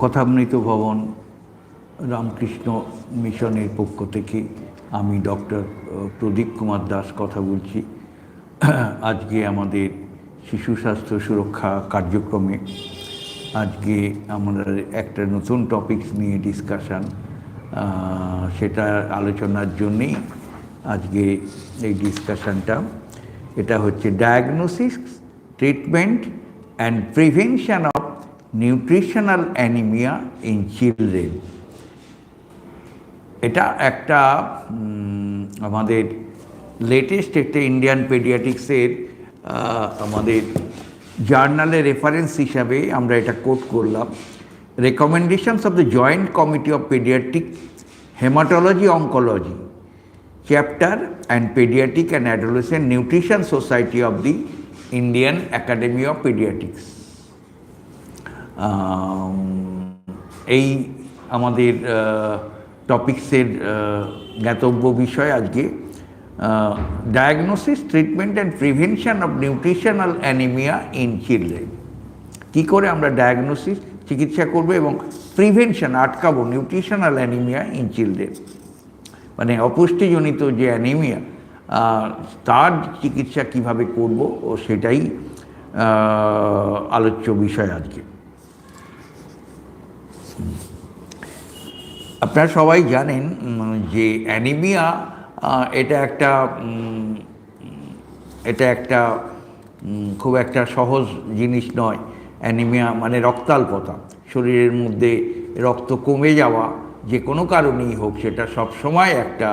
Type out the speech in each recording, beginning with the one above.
কথামৃত ভবন রামকৃষ্ণ মিশনের পক্ষ থেকে আমি ডক্টর প্রদীপ কুমার দাস কথা বলছি। আজকে আমাদের শিশু স্বাস্থ্য সুরক্ষা কার্যক্রমে আজকে আমরা একটা নতুন টপিকস নিয়ে ডিসকাশান, সেটা আলোচনার জন্যেই আজকে এই ডিসকাশানটা। এটা হচ্ছে diagnosis, treatment and prevention of nutritional anaemia in children. এটা একটা আমাদের লেটেস্ট একটা ইন্ডিয়ান পেডিয়াট্রিক্সের আমাদের জার্নালে রেফারেন্স হিসাবে আমরা এটা কোট করলাম। Recommendations of the joint committee of paediatric haematology oncology chapter and paediatric and adolescent nutrition society of the Indian academy of paediatrics. এই আমাদের টপিক্সের জ্ঞাতব্য বিষয় আজকে diagnosis, treatment and prevention of nutritional anaemia in children. কী করে আমরা diagnosis, চিকিৎসা করবো এবং প্রিভেনশন আটকাবো নিউট্রিশনাল অ্যানিমিয়া ইন চিলড্রেন, মানে অপুষ্টিজনিত যে অ্যানিমিয়া তার চিকিৎসা কিভাবে করব ও সেটাই আলোচ্য বিষয় আজকে। আপনারা সবাই জানেন যে অ্যানিমিয়া এটা একটা খুব একটা সহজ জিনিস নয়। অ্যানিমিয়া মানে রক্তাল্পতা, শরীরের মধ্যে রক্ত কমে যাওয়া, যে কোনো কারণেই হোক সেটা সবসময় একটা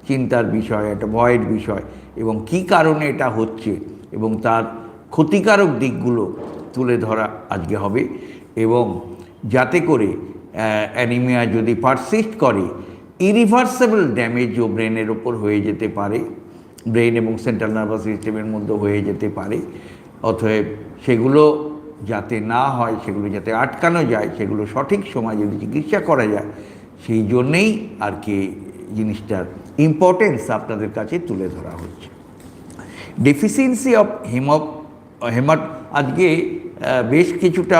চিন্তার বিষয়, একটা ভয়ের বিষয়, এবং কী কারণে এটা হচ্ছে এবং তার ক্ষতিকারক দিকগুলো তুলে ধরা আজকে হবে। এবং যাতে করে অ্যানিমিয়া যদি পারসিস্ট করে ইরিভার্সেবল ড্যামেজও ব্রেনের ওপর হয়ে যেতে পারে, ব্রেন এবং সেন্ট্রাল নার্ভাস সিস্টেমের মধ্যে হয়ে যেতে পারে। অতএব সেগুলো যাতে না হয়, সেগুলো যাতে আটকানো যায়, সেগুলো সঠিক সময় যদি চিকিৎসা করা যায়, সেই জন্যেই আর কি জিনিসটার ইম্পর্টেন্স আপনাদের কাছে তুলে ধরা হচ্ছে। ডেফিসিয়েন্সি অফ আজকে বেশ কিছুটা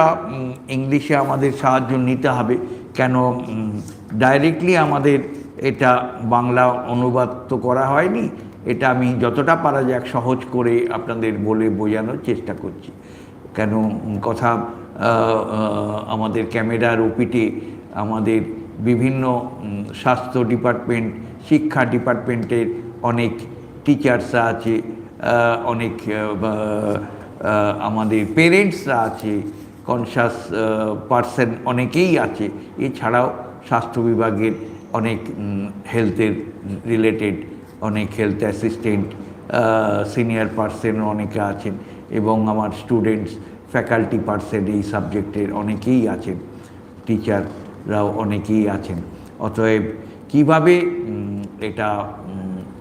ইংলিশে আমাদের সাহায্য নিতে হবে, কেন ডাইরেক্টলি আমাদের এটা বাংলা অনুবাদ তো করা হয়নি। এটা আমি যতটা পারা যাক সহজ করে আপনাদের বলে বোঝানোর চেষ্টা করছি, কেন কথা আমাদের ক্যামেরার ওপিটে আমাদের বিভিন্ন স্বাস্থ্য ডিপার্টমেন্ট, শিক্ষা ডিপার্টমেন্টের অনেক টিচার্সরা আছে, অনেক আমাদের পেরেন্টসরা আছে, কনসাস পার্সন অনেকেই আছে। এছাড়াও স্বাস্থ্য বিভাগের অনেক হেলথের রিলেটেড অনেক হেলথ অ্যাসিস্ট্যান্ট, সিনিয়র পার্সন অনেকে আছেন, এবং আমার স্টুডেন্টস, ফ্যাকাল্টি পার্সন এই সাবজেক্টের অনেকেই আছেন, টিচাররাও অনেকেই আছেন। অতএব কীভাবে এটা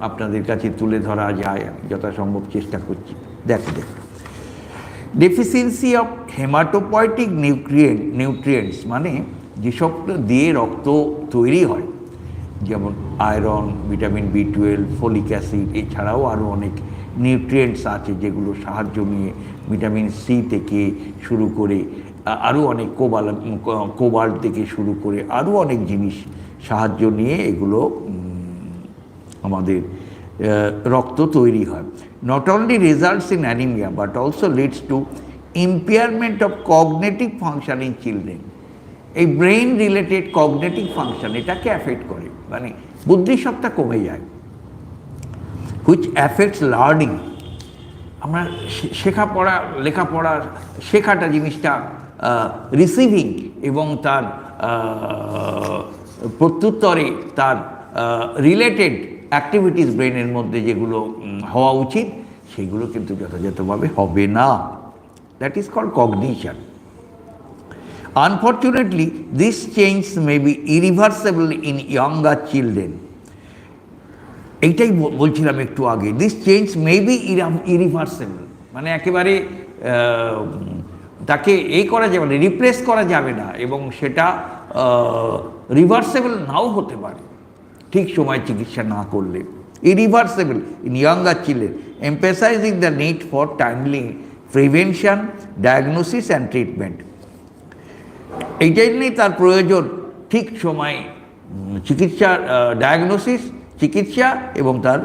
আপনাদের কাছে তুলে ধরা যায় যথাসম্ভব চেষ্টা করছি। দেখো ডেফিসিয়েন্সি অফ হেমাটোপয়েটিক নিউট্রিয়েন্টস মানে যেসব দিয়ে রক্ত তৈরি হয়, যেমন iron, vitamin B12, folic acid, এছাড়াও আরও অনেক নিউট্রিয়েন্টস আছে যেগুলো সাহায্য নিয়ে ভিটামিন C থেকে শুরু করে আরও অনেক কোবাল্ট থেকে শুরু করে আরও অনেক জিনিস সাহায্য নিয়ে এগুলো আমাদের রক্ত তৈরি হয়। Not only results in anaemia but also leads to impairment of cognitive function in children. এই ব্রেইন রিলেটেড কগনেটিভ ফাংশন এটাকে অ্যাফেক্ট করে, মানে বুদ্ধিসত্তা কমে যায়, হুইচ অ্যাফেক্টস লার্নিং। আমরা লেখাপড়া শেখাটা জিনিসটা রিসিভিং এবং তার প্রত্যুত্তরে তার রিলেটেড অ্যাক্টিভিটিস ব্রেনের মধ্যে যেগুলো হওয়া উচিত সেগুলো কিন্তু যথাযথভাবে হবে না। That is called cognition. Unfortunately this change may be irreversible in younger children. এইটাই বলছিলাম একটু আগে, this change may be irreversible, মানে একেবারে তাকে করা যাবে না, রিপ্লেস করা যাবে না, এবং সেটা রিভার্সেবল নাও হতে পারে ঠিক সময় চিকিৎসা না করলে। Irreversible in younger children, emphasising the need for timely prevention, diagnosis and treatment. এই জন্যই তার প্রয়োজন ঠিক সময় চিকিৎসার ডায়াগনোসিস, চিকিৎসা এবং তার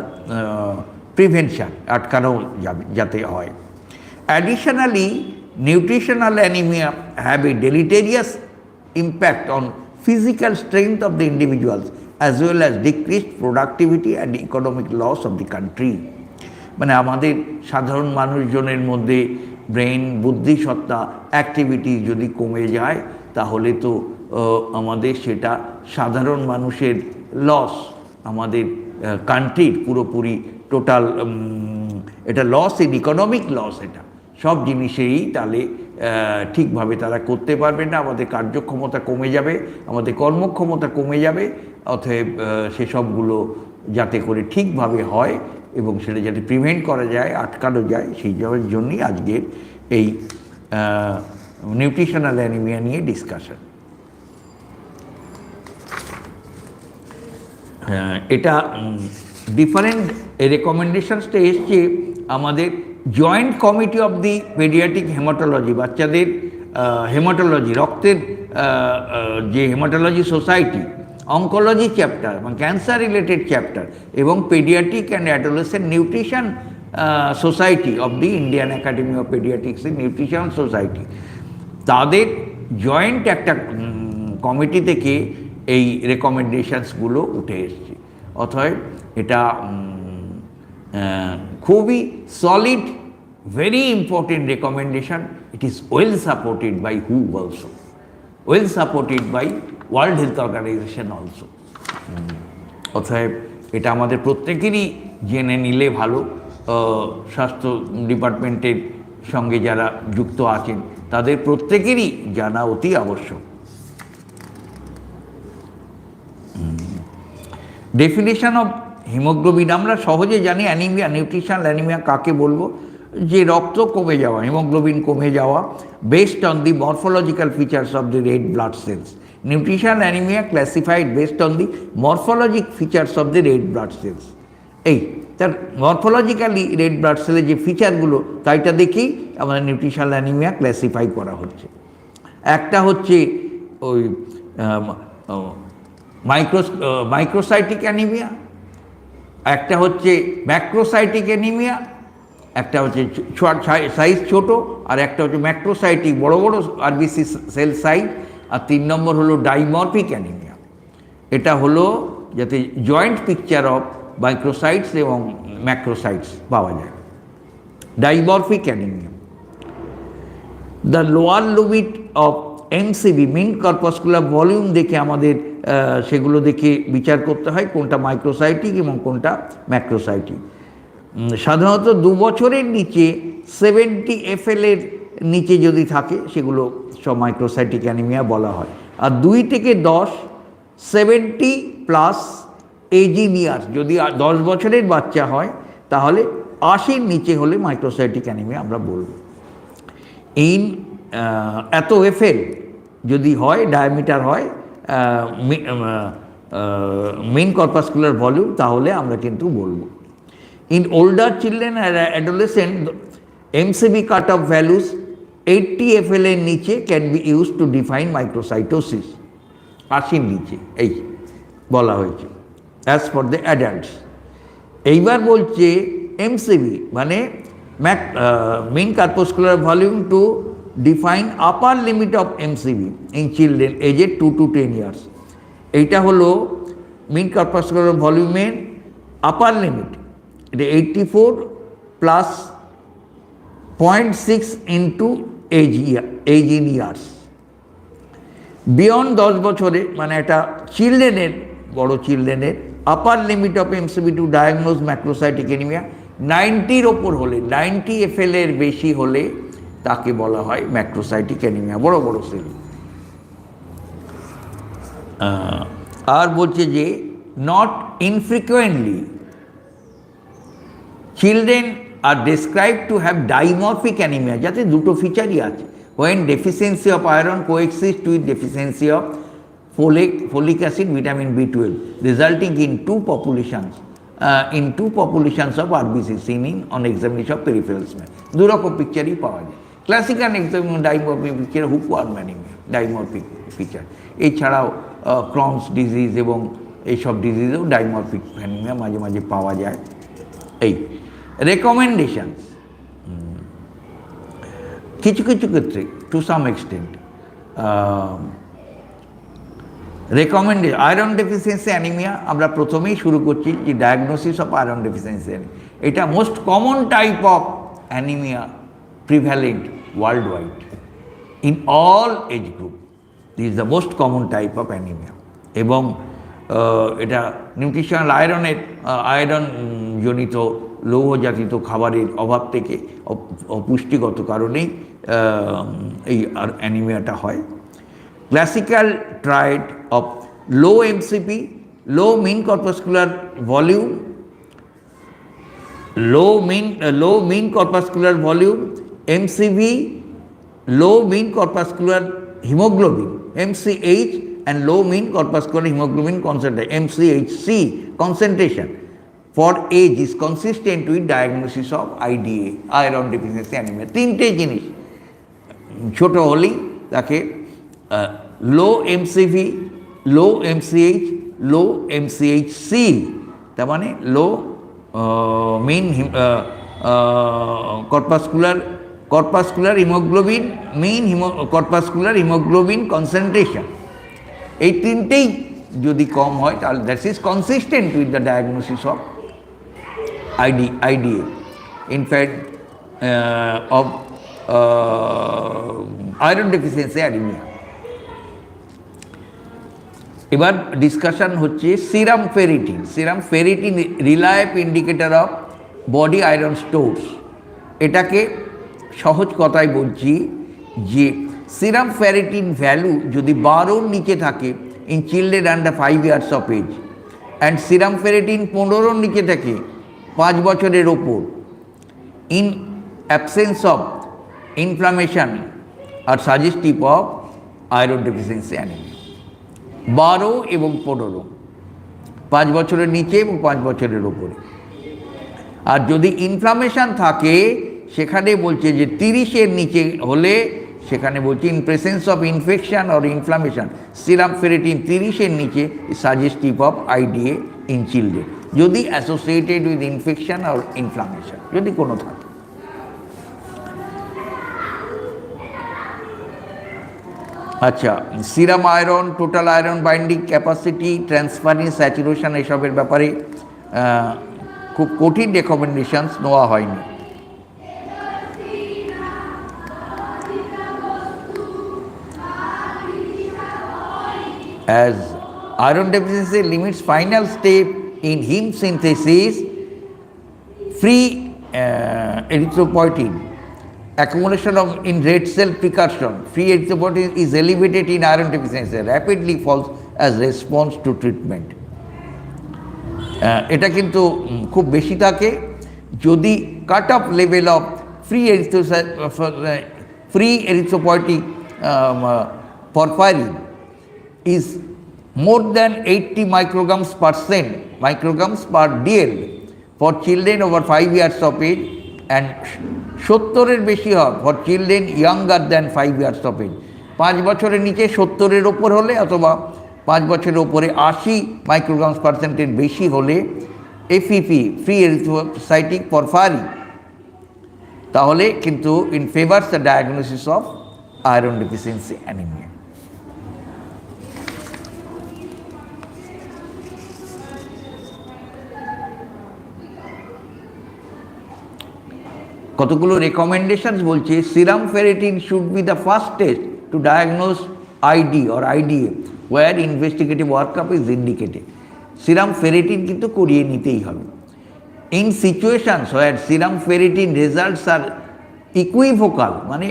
প্রিভেনশন আটকানো যাতে হয়। Additionally, nutritional anaemia have a deleterious impact on physical strength of the individuals as well as decreased productivity and economic loss of the country. মানে আমাদের সাধারণ মানুষজনের মধ্যে ব্রেন, বুদ্ধিসত্তা, অ্যাক্টিভিটি যদি কমে যায় তাহলে তো আমাদের সেটা সাধারণ মানুষের লস, আমাদের কান্ট্রির পুরোপুরি টোটাল এটা লস, ইন ইকোনমিক লস। এটা সব জিনিসেই তাহলে ঠিকভাবে তারা করতে পারবে না, আমাদের কার্যক্ষমতা কমে যাবে, আমাদের কর্মক্ষমতা কমে যাবে। অতএব সেসবগুলো যাতে করে ঠিকভাবে হয় এবং সেটা যাতে প্রিভেন্ট করা যায়, আটকানো যায়, সেই জন্যই আজকের এই নিউট্রিশনাল অ্যানিমিয়া নিয়ে ডিসকাশন। এটা ডিফারেন্ট রেকমেন্ডেশনসটা এসছে আমাদের joint committee of the paediatric haematology, বাচ্চাদের হেমাটোলজি, রক্তের যে হেমাটোলজি সোসাইটি, অঙ্কোলজি চ্যাপ্টার মানে ক্যান্সার রিলেটেড চ্যাপ্টার এবং paediatric and adolescent nutrition society of the Indian academy of paediatrics and nutrition society, তাদের জয়েন্ট একটা কমিটি থেকে এই রেকমেন্ডেশনসগুলো উঠে এসছে। অতএব এটা খুবই solid, very important recommendation. It is well supported by হু also, well supported by world health organisation also. অতএব এটা আমাদের প্রত্যেকেরই জেনে নিলে ভালো। স্বাস্থ্য ডিপার্টমেন্টের সঙ্গে যারা যুক্ত আছেন তাদের প্রত্যেকেরই জানা অতি আবশ্যক। ডেফিনেশন অফ হিমোগ্লোবিন আমরা সহজে জানি। অ্যানিমিয়া, নিউট্রিশনাল অ্যানিমিয়া কাকে বলবো? যে রক্ত কমে যাওয়া, হিমোগ্লোবিন কমে যাওয়া based on the morphological features of the red blood cells. Nutritional anaemia classified based on the morphologic features of the red blood cells. এই তার মরফোলজিক্যালি রেড ব্লাড সেলের যে ফিচারগুলো তাইটা দেখেই আমাদের নিউট্রিশনাল অ্যানিমিয়া ক্লাসিফাই করা হচ্ছে। একটা হচ্ছে ওই মাইক্রোসাইটিক অ্যানিমিয়া, একটা হচ্ছে ম্যাক্রোসাইটিক অ্যানিমিয়া, একটা হচ্ছে সাইজ ছোট, আর একটা হচ্ছে ম্যাক্রোসাইটিক বড় বড় আরবিসি সেল সাইজ, আর 3 নম্বর হলো ডাইমরফিক অ্যানিমিয়া। এটা হলো যাতে জয়েন্ট পিকচার অফ মাইক্রোসাইটস এবং ম্যাক্রোসাইটস পাওয়া যায়। Dimorphic anaemia, the lower limit of MCV mean corpuscular volume দেখে আমাদের সেগুলো দেখে বিচার করতে হয় কোনটা মাইক্রোসাইটিক এবং কোনটা ম্যাক্রোসাইটিক। সাধারণত 2 বছরের নিচে 70 FL এর নিচে যদি থাকে সেগুলো সব মাইক্রোসাইটিক অ্যানিমিয়া বলা হয়। আর 2 থেকে 10 70+ এজিং ইয়ার্স যদি 10 বছরের বাচ্চা হয় তাহলে 80-র নিচে হলে মাইক্রোসাইটিক অ্যানিমিয়া আমরা বলবো। ইন এত এফএল যদি হয়, ডায়ামিটার হয় মেইন কর্পাসকুলার ভলিউম, তাহলে আমরা কিন্তু বলবো। ইন ওল্ডার চিলড্রেন আর adolescent MCV cut off values 80 FL এর নিচে can be use to define microcytosis. 80-র নিচে এই বলা হয়েছে অ্যাজ ফর দ্য অ্যাডাল্টস। এইবার বলছে এমসিবি মানে mean corpuscular volume to define upper limit of MCV in children aged 2 to 10 years। এইটা হলো মেইন কর্পাসকুলার ভলিউমের আপার লিমিট, এটা 84+0.6 into age in years. Beyond 10 বছরে মানে একটা চিলড্রেনের, বড় চিলড্রেনের upper limit of MCV to diagnose macrocytic anaemia 90-র ওপর হলে, 90 FL এর বেশি হলে তাকে বলা হয় ম্যাক্রোসাইটিক অ্যানিমিয়া, বড় বড় সেল। আর বলছে যে not infrequently children are described to have dimorphic anaemia, যাতে দুটো ফিচারই আছে। when deficiency of iron coexists with deficiency of folic acid, vitamin B12, resulting in two populations of RBC seen on examination of peripheral smell. দু রকম পিকচারই পাওয়া যায়। Classical examination dimorphic picture, hookworm anaemia, dimorphic feature. এছাড়াও Crohn's disease এবং এইসব ডিজিজেও dimorphic anaemia মাঝে মাঝে পাওয়া যায়। এই রেকমেন্ডেশনস কিছু কিছু ক্ষেত্রে to some extent recommended iron deficiency anaemia আমরা প্রথমেই শুরু করছি যে ডায়াগনোসিস অফ আয়রন ডেফিসিয়েন্সি। এটা most common type of anaemia prevalent worldwide in all age group. This is the most common type of anaemia এবং এটা nutritional iron জনিত লৌহ জাতীয় খাবারের অভাব থেকে অপুষ্টিগত কারণেই এই অ্যানিমিয়াটা হয়। Classical triad of low MCV, low mean corpuscular volume, low mean corpuscular volume, MCV, low mean corpuscular hemoglobin, MCH, and low mean corpuscular hemoglobin concentration, MCHC concentration for age is consistent with diagnosis of IDA, iron deficiency anemia. তিনটে জিনিস ছোট হলেই তাকে লো MCV, লো MCh, লো এমসিএইচসি, তার মানে লো mean corpuscular hemoglobin, mean corpuscular hemoglobin concentration, এই তিনটেই যদি কম হয় তাহলে that is consistent with the diagnosis of IDA, in fact of iron deficiency anaemia. এবার ডিসকাশন হচ্ছে serum ferritin. Serum ferritin reliable indicator of body iron stores. এটাকে সহজ কথায় বলছি যে সিরাম ফেরিটিন ভ্যালু যদি 12-র নিচে থাকে in children under 5 years of age, and serum ferritin 15-র নিচে থাকে 5 বছরের ওপর, in absence of inflammation are suggestive of iron deficiency anaemia. 12 এবং 15, 5 বছরের নিচে এবং 5 বছরের ওপরে। আর যদি ইনফ্লামেশন থাকে সেখানে বলছে যে 30-এর নিচে হলে সেখানে বলছে in presence of infection or inflammation, serum ferritin 30-এর নিচে suggestive of IDA in children, যদি associated with infection or inflammation যদি কোনো থাকে। আচ্ছা, serum iron, total iron binding capacity, transferrin, saturation, এসবের ব্যাপারে খুব কঠিন রেকমেন্ডেশনস নেওয়া হয়নি। As iron deficiency limits final step in heme synthesis, free erythropoietin accumulation in red cell precursor, free erythropoietin is elevated in iron deficiency, rapidly falls as response to treatment. এটা কিন্তু খুব বেশি থাকে যদি cut off level of free erythropoietic porphyrin is more than 80 micrograms per DL for children over 5 years of age, and 70-এর বেশি হয় for children younger than 5 years of age। 5 বছরের নিচে 70-এর ওপর হলে অথবা 5 বছরের ওপরে 80 মাইক্রোগ্রামস পার্সেন্টের বেশি হলে FEP, ফ্রি এরিথ্রোসাইটিক পরফারি, তাহলে কিন্তু in favours the diagnosis of iron deficiency anaemia. কতগুলো রেকমেন্ডেশনস বলছে serum ferritin should be the first test to diagnose ID or IDA where investigative workup is indicated। Serum ferritin কিন্তু করিয়ে নিতেই হবে। In situations where serum ferritin results are equivocal, মানে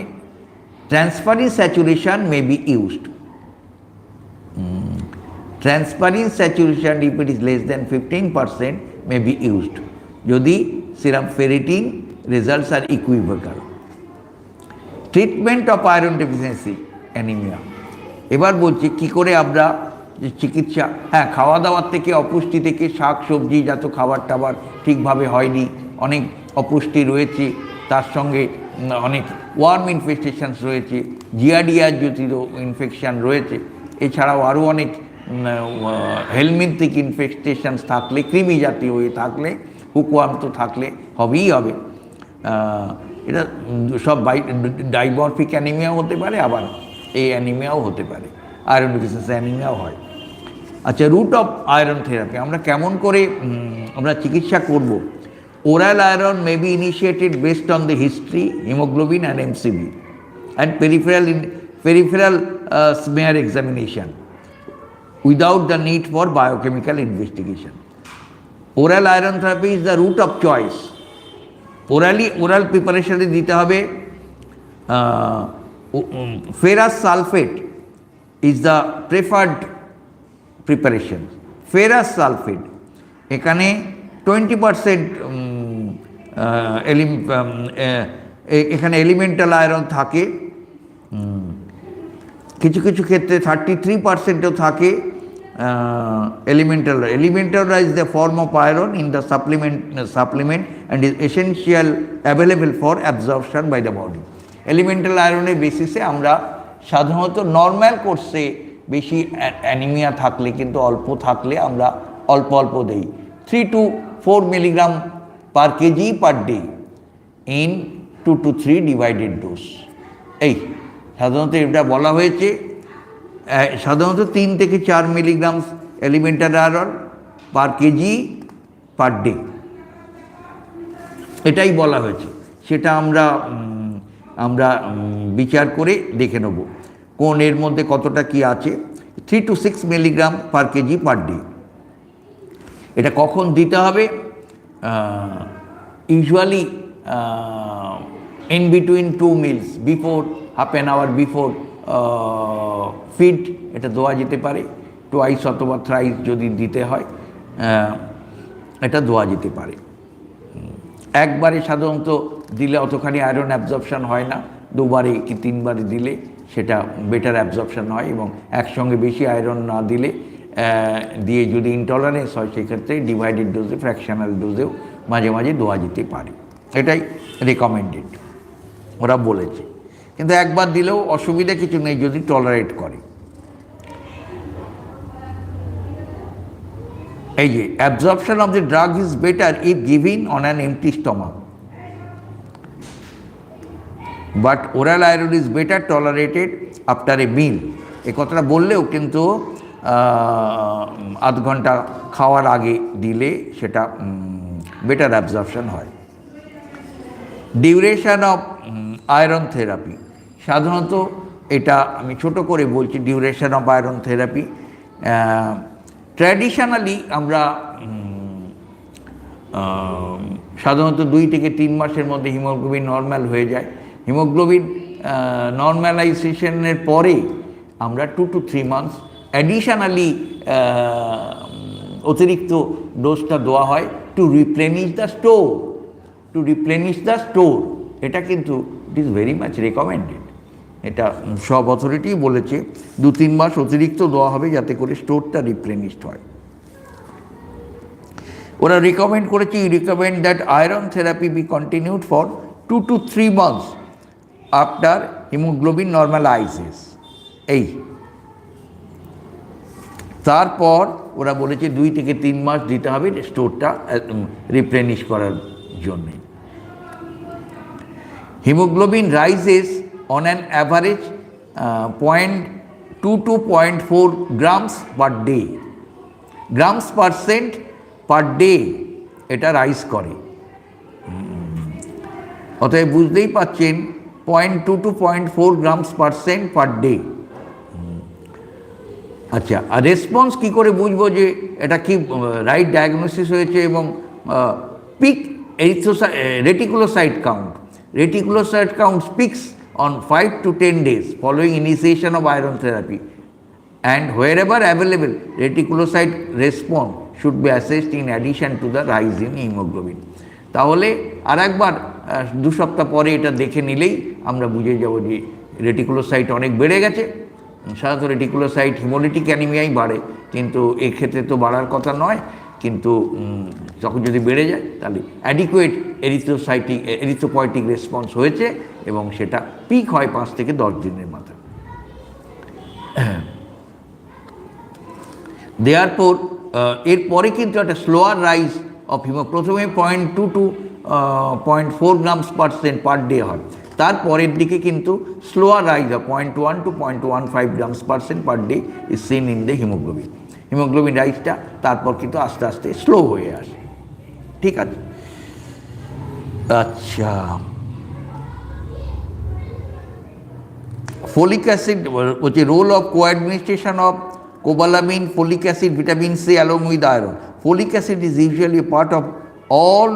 transferrin saturation may be used. Transferrin saturation if it is less than 15% may be used যদি serum ferritin results are equivocal। Treatment of iron deficiency anaemia. এবার বলছি কি করে আমরা যে চিকিৎসা, হ্যাঁ, খাওয়া দাওয়ার থেকে, অপুষ্টি থেকে, শাক সবজি জাত খাবার টাবার ঠিকভাবে হয়নি, অনেক অপুষ্টি রয়েছে, তার সঙ্গে অনেক ওয়ার্ম ইনফেস্টেশনস রয়েছে, জিয়াডিয়া জাতীয় ইনফেকশান রয়েছে, এছাড়াও আরও অনেক হেলমিন্থিক ইনফেস্টেশনস থাকলে, কৃমি জাতীয় হয়ে থাকলে, হুকওয়ার্ম তো থাকলে হবেই হবে। এটা সব ডাইমরফিক অ্যানিমিয়াও হতে পারে, আবার এই অ্যানিমিয়াও হতে পারে, আয়রন ডিফিসিয়েন্সি অ্যানিমিয়াও হয়। আচ্ছা, রুট অফ আয়রন থেরাপি আমরা কেমন করে আমরা চিকিৎসা করব? Oral iron may be initiated based on the history, haemoglobin and MCB and peripheral smear examination without the need for biochemical investigation. Oral iron therapy is the route of choice. Oral প্রিপারেশনে দিতে হবে ferrous sulphate is the preferred preparation. Ferrous sulphate এখানে 20% এখানে elemental iron থাকে, কিছু কিছু ক্ষেত্রে 33%ও থাকে elemental is the form of iron in the supplement and is essential available for absorption by the body. Elemental আয়রনের বেসিসে আমরা সাধারণত নর্মাল কোর্সে বেশি অ্যানিমিয়া থাকলে, কিন্তু অল্প থাকলে আমরা অল্প অল্প দেই, 3 to 4 milligram per kg per day in 2 to 3 divided dose. এই সাধারণত এটা বলা হয়েছে, সাধারণত 3 থেকে 4 মিলিগ্রাম এলিমেন্টাল আয়রন পার কেজি পার ডে, এটাই বলা হয়েছে। সেটা আমরা বিচার করে দেখে নেব কোন এর মধ্যে কতটা কি আছে। 3 to 6 milligram per KG per day. এটা কখন দিতে হবে? Usually in between 2 meals, before half an hour before feed এটা দেওয়া যেতে পারে, টোয়াইস অথবা থ্রাইস যদি দিতে হয় এটা দেওয়া যেতে পারে। একবারে সাধারণত দিলে অতখানি আয়রন অ্যাবজর্পশন হয় না, 2বারে কি 3বারে দিলে সেটা বেটার অ্যাবজর্পশন হয়, এবং একসঙ্গে বেশি আয়রন না দিলে দিয়ে যদি ইনটলারেন্স হয় সেক্ষেত্রে ডিভাইডেড ডোজে, ফ্র্যাকশনাল ডোজেও মাঝে মাঝে দেওয়া যেতে পারে। এটাই রেকমেন্ডেড ওরা বলেছে, কিন্তু একবার দিলেও অসুবিধা কিছু নেই যদি টলারেট করে। এই যে absorption of the drug is better if given on an empty stomach, but oral iron is better tolerated after a meal. এ কথাটা বললেও কিন্তু আধ ঘন্টা খাওয়ার আগে দিলে সেটা বেটার অ্যাবজর্পশন হয়। ডিউরেশন অফ আয়রন থেরাপি, সাধারণত এটা আমি ছোট করে বলছি, duration of iron therapy traditionally আমরা সাধারণত 2 থেকে 3 মাসের মধ্যে হিমোগ্লোবিন নর্মাল হয়ে যায়। হিমোগ্লোবিন নর্মালাইজেশনের পরে আমরা 2 to 3 months অ্যাডিশনালি অতিরিক্ত ডোজটা দেওয়া হয় টু রিপ্লেনিশ দ্য স্টোর। এটা কিন্তু ইট ইজ ভেরি মাচ রেকমেন্ডেড, এটা সব অথরিটি বলেছে 2-3 মাস অতিরিক্ত দেওয়া হবে যাতে করে স্টোরটা রিপ্লেনিশড হয়। ওরা রিকমেন্ড করেছে, recommend that iron therapy be continued for 2 to 3 months after haemoglobin normalises. এই তারপর ওরা বলেছে 2 থেকে 3 মাস দিতে হবে স্টোরটা রিপ্লেনিশ করার জন্যে। Haemoglobin rises on an average 0.2 to 0.4 grams per day, grams percent per day এটা রাইজ করে। অতএব বুঝতেই পাচ্ছেন 0.2 to 0.4 grams percent per day। আচ্ছা, আর রেসপন্স কী করে বুঝবো যে এটা কি রাইট ডায়াগনোসিস হয়েছে? এবং peak reticulocyte count peaks on 5 to 10 days following initiation of iron therapy, and wherever available reticulocyte response should be assessed in addition to the rise in hemoglobin. তাহলে আর একবার 2 সপ্তাহ পরে এটা দেখে নিলেই আমরা বুঝে যাব যে রেটিকুলোসাইট অনেক বেড়ে গেছে। সাধারণত রেটিকুলোসাইট হিমোলিটিক অ্যানিমিয়াই বাড়ে, কিন্তু এক্ষেত্রে তো বাড়ার কথা নয়, কিন্তু যখন যদি বেড়ে যায় তাহলে অ্যাডিকুয়েট এরিথ্রোপয়েটিক রেসপন্স হয়েছে এবং সেটা পিক হয় 5 থেকে 10 দিনের মাথায়। দেয়ারপর এরপরে কিন্তু একটা স্লোয়ার রাইজ অফ প্রথমে 0.2 to 0.4 গ্রামস পার ডে হয়, তারপরের দিকে কিন্তু স্লোয়ার রাইজ হয় 0.1 to 0.15 grams per day is seen in the haemoglobin রাইজটা তারপর কিন্তু আস্তে আস্তে স্লো হয়ে আসে। ঠিক আছে, আচ্ছা, ফলিক অ্যাসিড হচ্ছে role of coadministration of cobalamin, folic acid, vitamin C along with iron. Folic acid is usually a part of all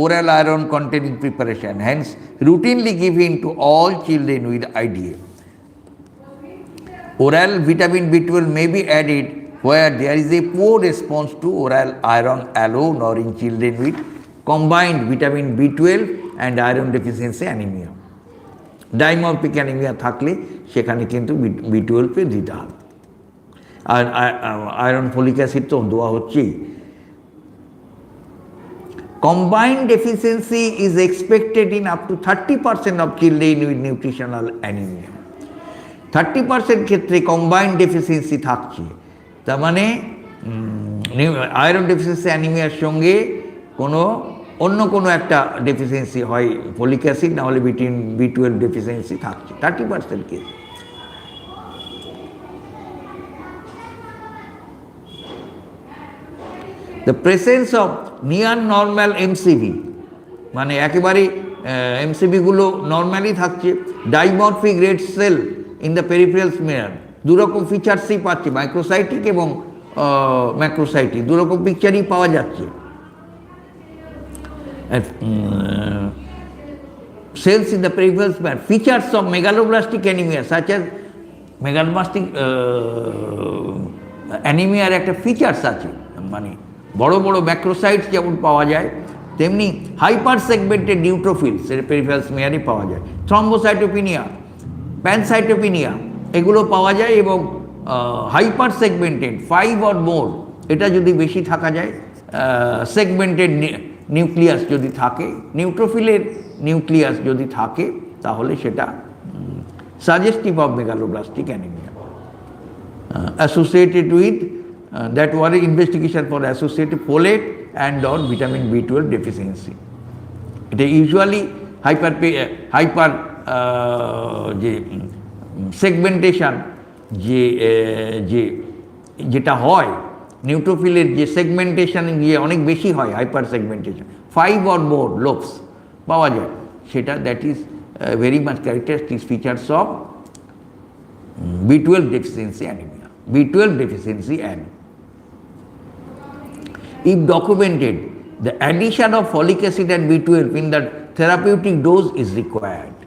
oral iron containing preparation, hence routinely given to all children with IDA. Oral vitamin B12 may be added where there is a poor response to oral iron alone or in children with combined vitamin B12 and iron deficiency anemia. Dimorphic anemia থাকলে সেখানে কিন্তু B12 দিতে হবে। আর iron folic acid তো দেওয়া হচ্ছেই। Combined deficiency is expected in up to 30% of children with nutritional anaemia. 30% ক্ষেত্রে combined deficiency থাকছে, তার মানে আয়রন ডেফিসিয়েন্সি অ্যানিমিয়ার সঙ্গে অন্য কোনো একটা ডেফিসিয়েন্সি হয় ফলিক অ্যাসিড, না হলে B12 ডেফিসিয়েন্সি থাকছে 30% case. The presence of near normal MCV, মানে একেবারে এমসিভিগুলো নর্মালি থাকছে, dimorphic red cell in the peripheral smear, দুরকম ফিচার্সই পাচ্ছে, মাইক্রোসাইটিক এবং ম্যাক্রোসাইটিক দুরকম পিকচারই পাওয়া যাচ্ছে। Cells in the peripheral smear, features of megaloblastic anaemia such as megaloblastic অ্যানিমিয়ার একটা ফিচার্স আছে, মানে বড় বড় ম্যাক্রোসাইটস যেমন পাওয়া যায় তেমনি হাইপার সেগমেন্টেড নিউট্রোফিলস এর পেরিফেরাল স্মিয়ারে পাওয়া যায়। থ্রম্বোসাইটোপিনিয়া, প্যানসাইটোপিনিয়া এগুলো পাওয়া যায় এবং হাইপার সেগমেন্টেড 5 or more এটা যদি বেশি থাকা যায়, সেগমেন্টেড নিউক্লিয়াস যদি থাকে, নিউট্রোফিলের নিউক্লিয়াস যদি থাকে, তাহলে সেটা suggestive of megaloblastic anaemia. Associated with that were investigation for associated folate and or vitamin B12 deficiency. It is usually hyper যে সেগমেন্টেশন যেটা হয় নিউট্রোফিলের যে সেগমেন্টেশন গিয়ে অনেক বেশি হয়, hyper segmentation 5 or more lobes পাওয়া যায়, সেটা that is very much characteristic features of B12 deficiency anemia. B12 deficiency anemia. If documented, the addition of folic acid and B12 in the therapeutic dose is required.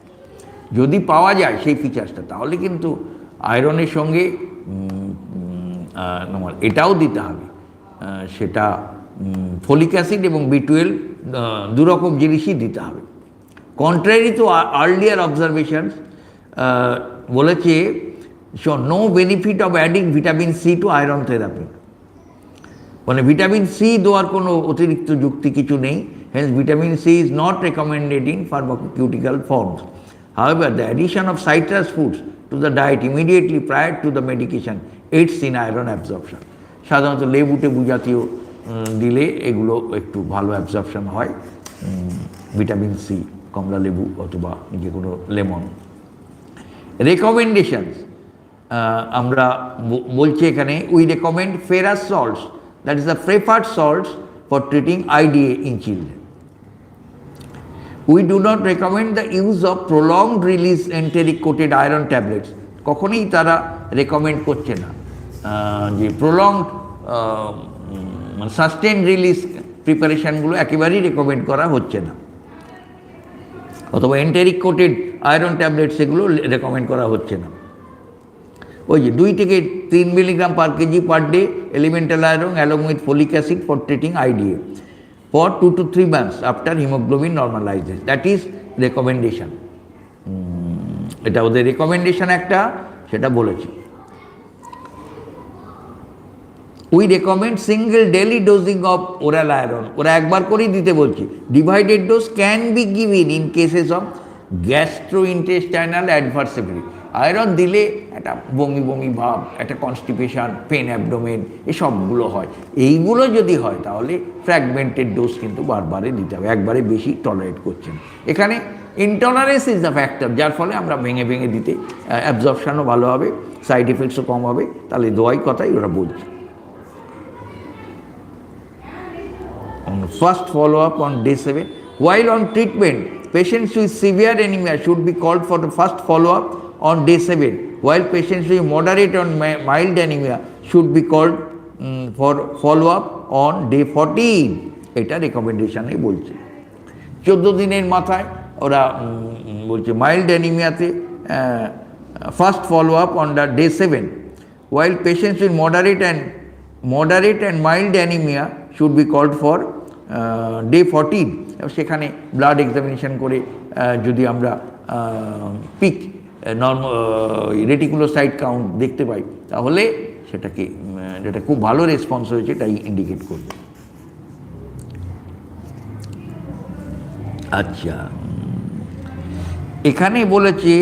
যদি পাওয়া যায় সেই ফিচার্সটা, তাহলে কিন্তু আয়রনের সঙ্গে এটাও দিতে হবে, সেটা ফলিক অ্যাসিড এবং B12 দুরকম জিনিসই দিতে হবে। কন্ট্রারি টু আর্লিয়ার অবজারভেশনস, বলেছে no benefit of adding vitamin C to iron therapy, মানে ভিটামিন সি দেওয়ার কোনো অতিরিক্ত যুক্তি কিছু নেই, hence vitamin C is not recommended in pharmaceutical forms. However the addition of citrus foods to the diet immediately prior to the medication aids in iron absorption. সাধারণত লেবু taboo জাতীয় দিলে এগুলো একটু ভালো অ্যাবজর্পশন হয়, ভিটামিন সি, কমলা লেবু অথবা যে কোনো লেমন। রেকমেন্ডেশনস আমরা বলছি এখানে, we recommend ferrous salts, that is the preferred salts for treating IDA in children. We do not recommend the use of prolonged release enteric coated iron tablets. কখনোই তারা recommend করছে না যে প্রলংড সাস্টেন রিলিজ প্রিপারেশানগুলো একেবারেই recommend করা হচ্ছে না, অথবা এন্টেরিক কোটেড আয়রন ট্যাবলেট সেগুলো রেকমেন্ড করা হচ্ছে না। ওই যে 2 থেকে 3 milligram per KG per day elemental iron along with folic acid for treating IDA for 2 to 3 months after haemoglobin normalises, that is recommendation. এটা ওদের রেকমেন্ডেশন একটা, সেটা বলেছি। We recommend single daily dosing of oral iron, ওরা একবার করেই দিতে বলছে। Divided dose can be given in cases of gastro intestinal adverse effect. Iron দিলে একটা বমি বমি ভাব, একটা কনস্টিপেশন, পেন অ্যাবডোমেন, এসবগুলো হয়। এইগুলো যদি হয় তাহলে ফ্র্যাগমেন্টেড ডোজ কিন্তু বারবারে দিতে হবে, একবারে বেশি টলারেট করছেন। এখানে ইনটলারেন্স ইজ দ্য ফ্যাক্টর, যার ফলে আমরা ভেঙে ভেঙে দিতে, অ্যাবজর্পশনও ভালো হবে, সাইড এফেক্টসও কম হবে। তাহলে দোয়াই কথাই ওরা বলছে। First follow-up on day 7. While on treatment, patients with severe anemia should be called for the first follow-up on day 7, while patients with moderate or mild anemia should be called for follow-up on day 14. এটা রেকমেন্ডেশনে বলছে। 14 দিনের মাথায় ওরা বলছে mild অ্যানিমিয়াতে first follow-up on the day 7, while patients with moderate and mild anemia should be called for day 14. সেখানে blood examination করে যদি আমরা পিক রেটিকুলোসাইট কাউন্ট দেখতে পাই তাহলে সেটাকে, যেটা খুব ভালো রেসপন্স হয়েছে এটাই ইন্ডিকেট করবে। আচ্ছা, এখানে বলেছে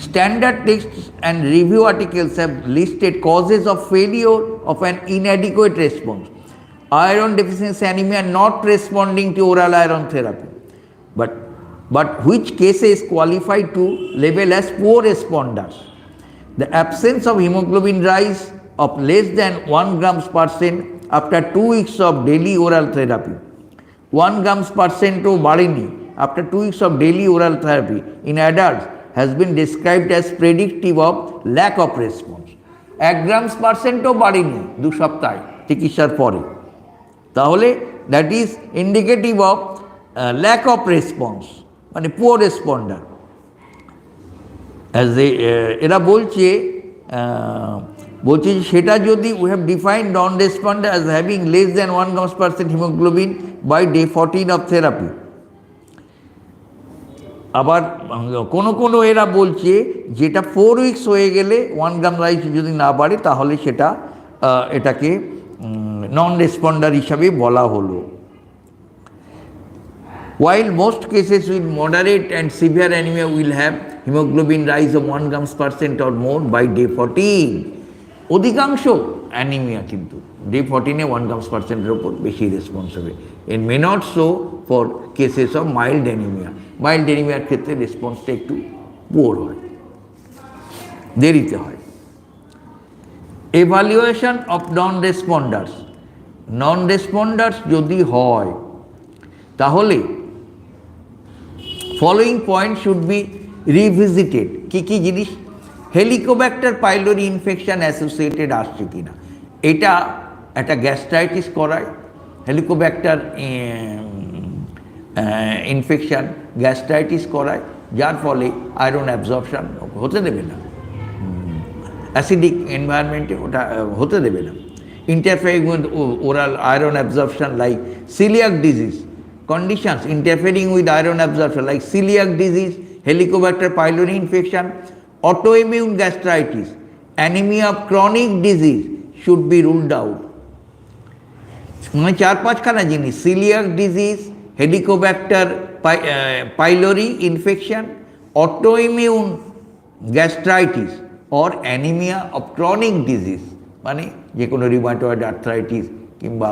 standard texts and review articles have listed causes of failure of an inadequate response. Iron deficiency anemia not responding to oral iron therapy, but which cases qualify to label as poor responders. The absence of hemoglobin rise of less than 1 grams per cent after 2 weeks of daily oral therapy. 1 grams per cent to বাড়েনি after 2 weeks of daily oral therapy in adults has been described as predictive of lack of response. 1 grams per cent ও বাড়েনি 2 সপ্তাহে চিকিৎসার পরে, তাহলে that is indicative of lack of response, মানে poor responder. As এরা বলছে যে সেটা যদি we have defined non responder as having less than 1 grams per cent haemoglobin by day 14 of therapy. আবার কোনো এরা বলছে যেটা 4 weeks হয়ে গেলে 1 গ্রাম রাইস যদি না বাড়ে তাহলে সেটা এটাকে নন রেসপন্ডার হিসাবে বলা হলো। While most cases with moderate and severe anemia will have hemoglobin rise of 1 grams per cent or more by day 14, অধিকাংশ অ্যানিমিয়া কিন্তু ডে 14-এ 1 grams per cent এর উপর বেশি রেসপন্স হবে। It may not so for cases of mild anemia. Mild অ্যানিমিয়ার ক্ষেত্রে রেসপন্সটা একটু পুয়ার হয়, দেরিতে হয়। এভালুয়েশন অফ নন রেসপন্ডার্স যদি হয় তাহলে ফলোয়িং পয়েন্ট শুড বি রিভিজিটেড। কী কী জিনিস? হেলিকোব্যাক্টার পাইলোরি ইনফেকশন অ্যাসোসিয়েটেড আসছে কিনা, এটা একটা গ্যাস্ট্রাইটিস করায়। হেলিকোব্যাক্টার ইনফেকশান গ্যাস্ট্রাইটিস করায়, যার ফলে আয়রন অ্যাবজর্পশান হতে দেবে না, অ্যাসিডিক এনভায়রনমেন্টে ওটা হতে দেবে না। Interfering with oral iron absorption like coeliac disease, conditions interfering with iron absorption like celiac disease, Helicobacter pylori infection, autoimmune gastritis, anemia of chronic disease should be ruled out. মানে 4-5খানা জিনিস, coeliac disease, Helicobacter pylori infection, autoimmune gastritis or anaemia of chronic disease, মানে যে কোনো rheumatoid arthritis কিংবা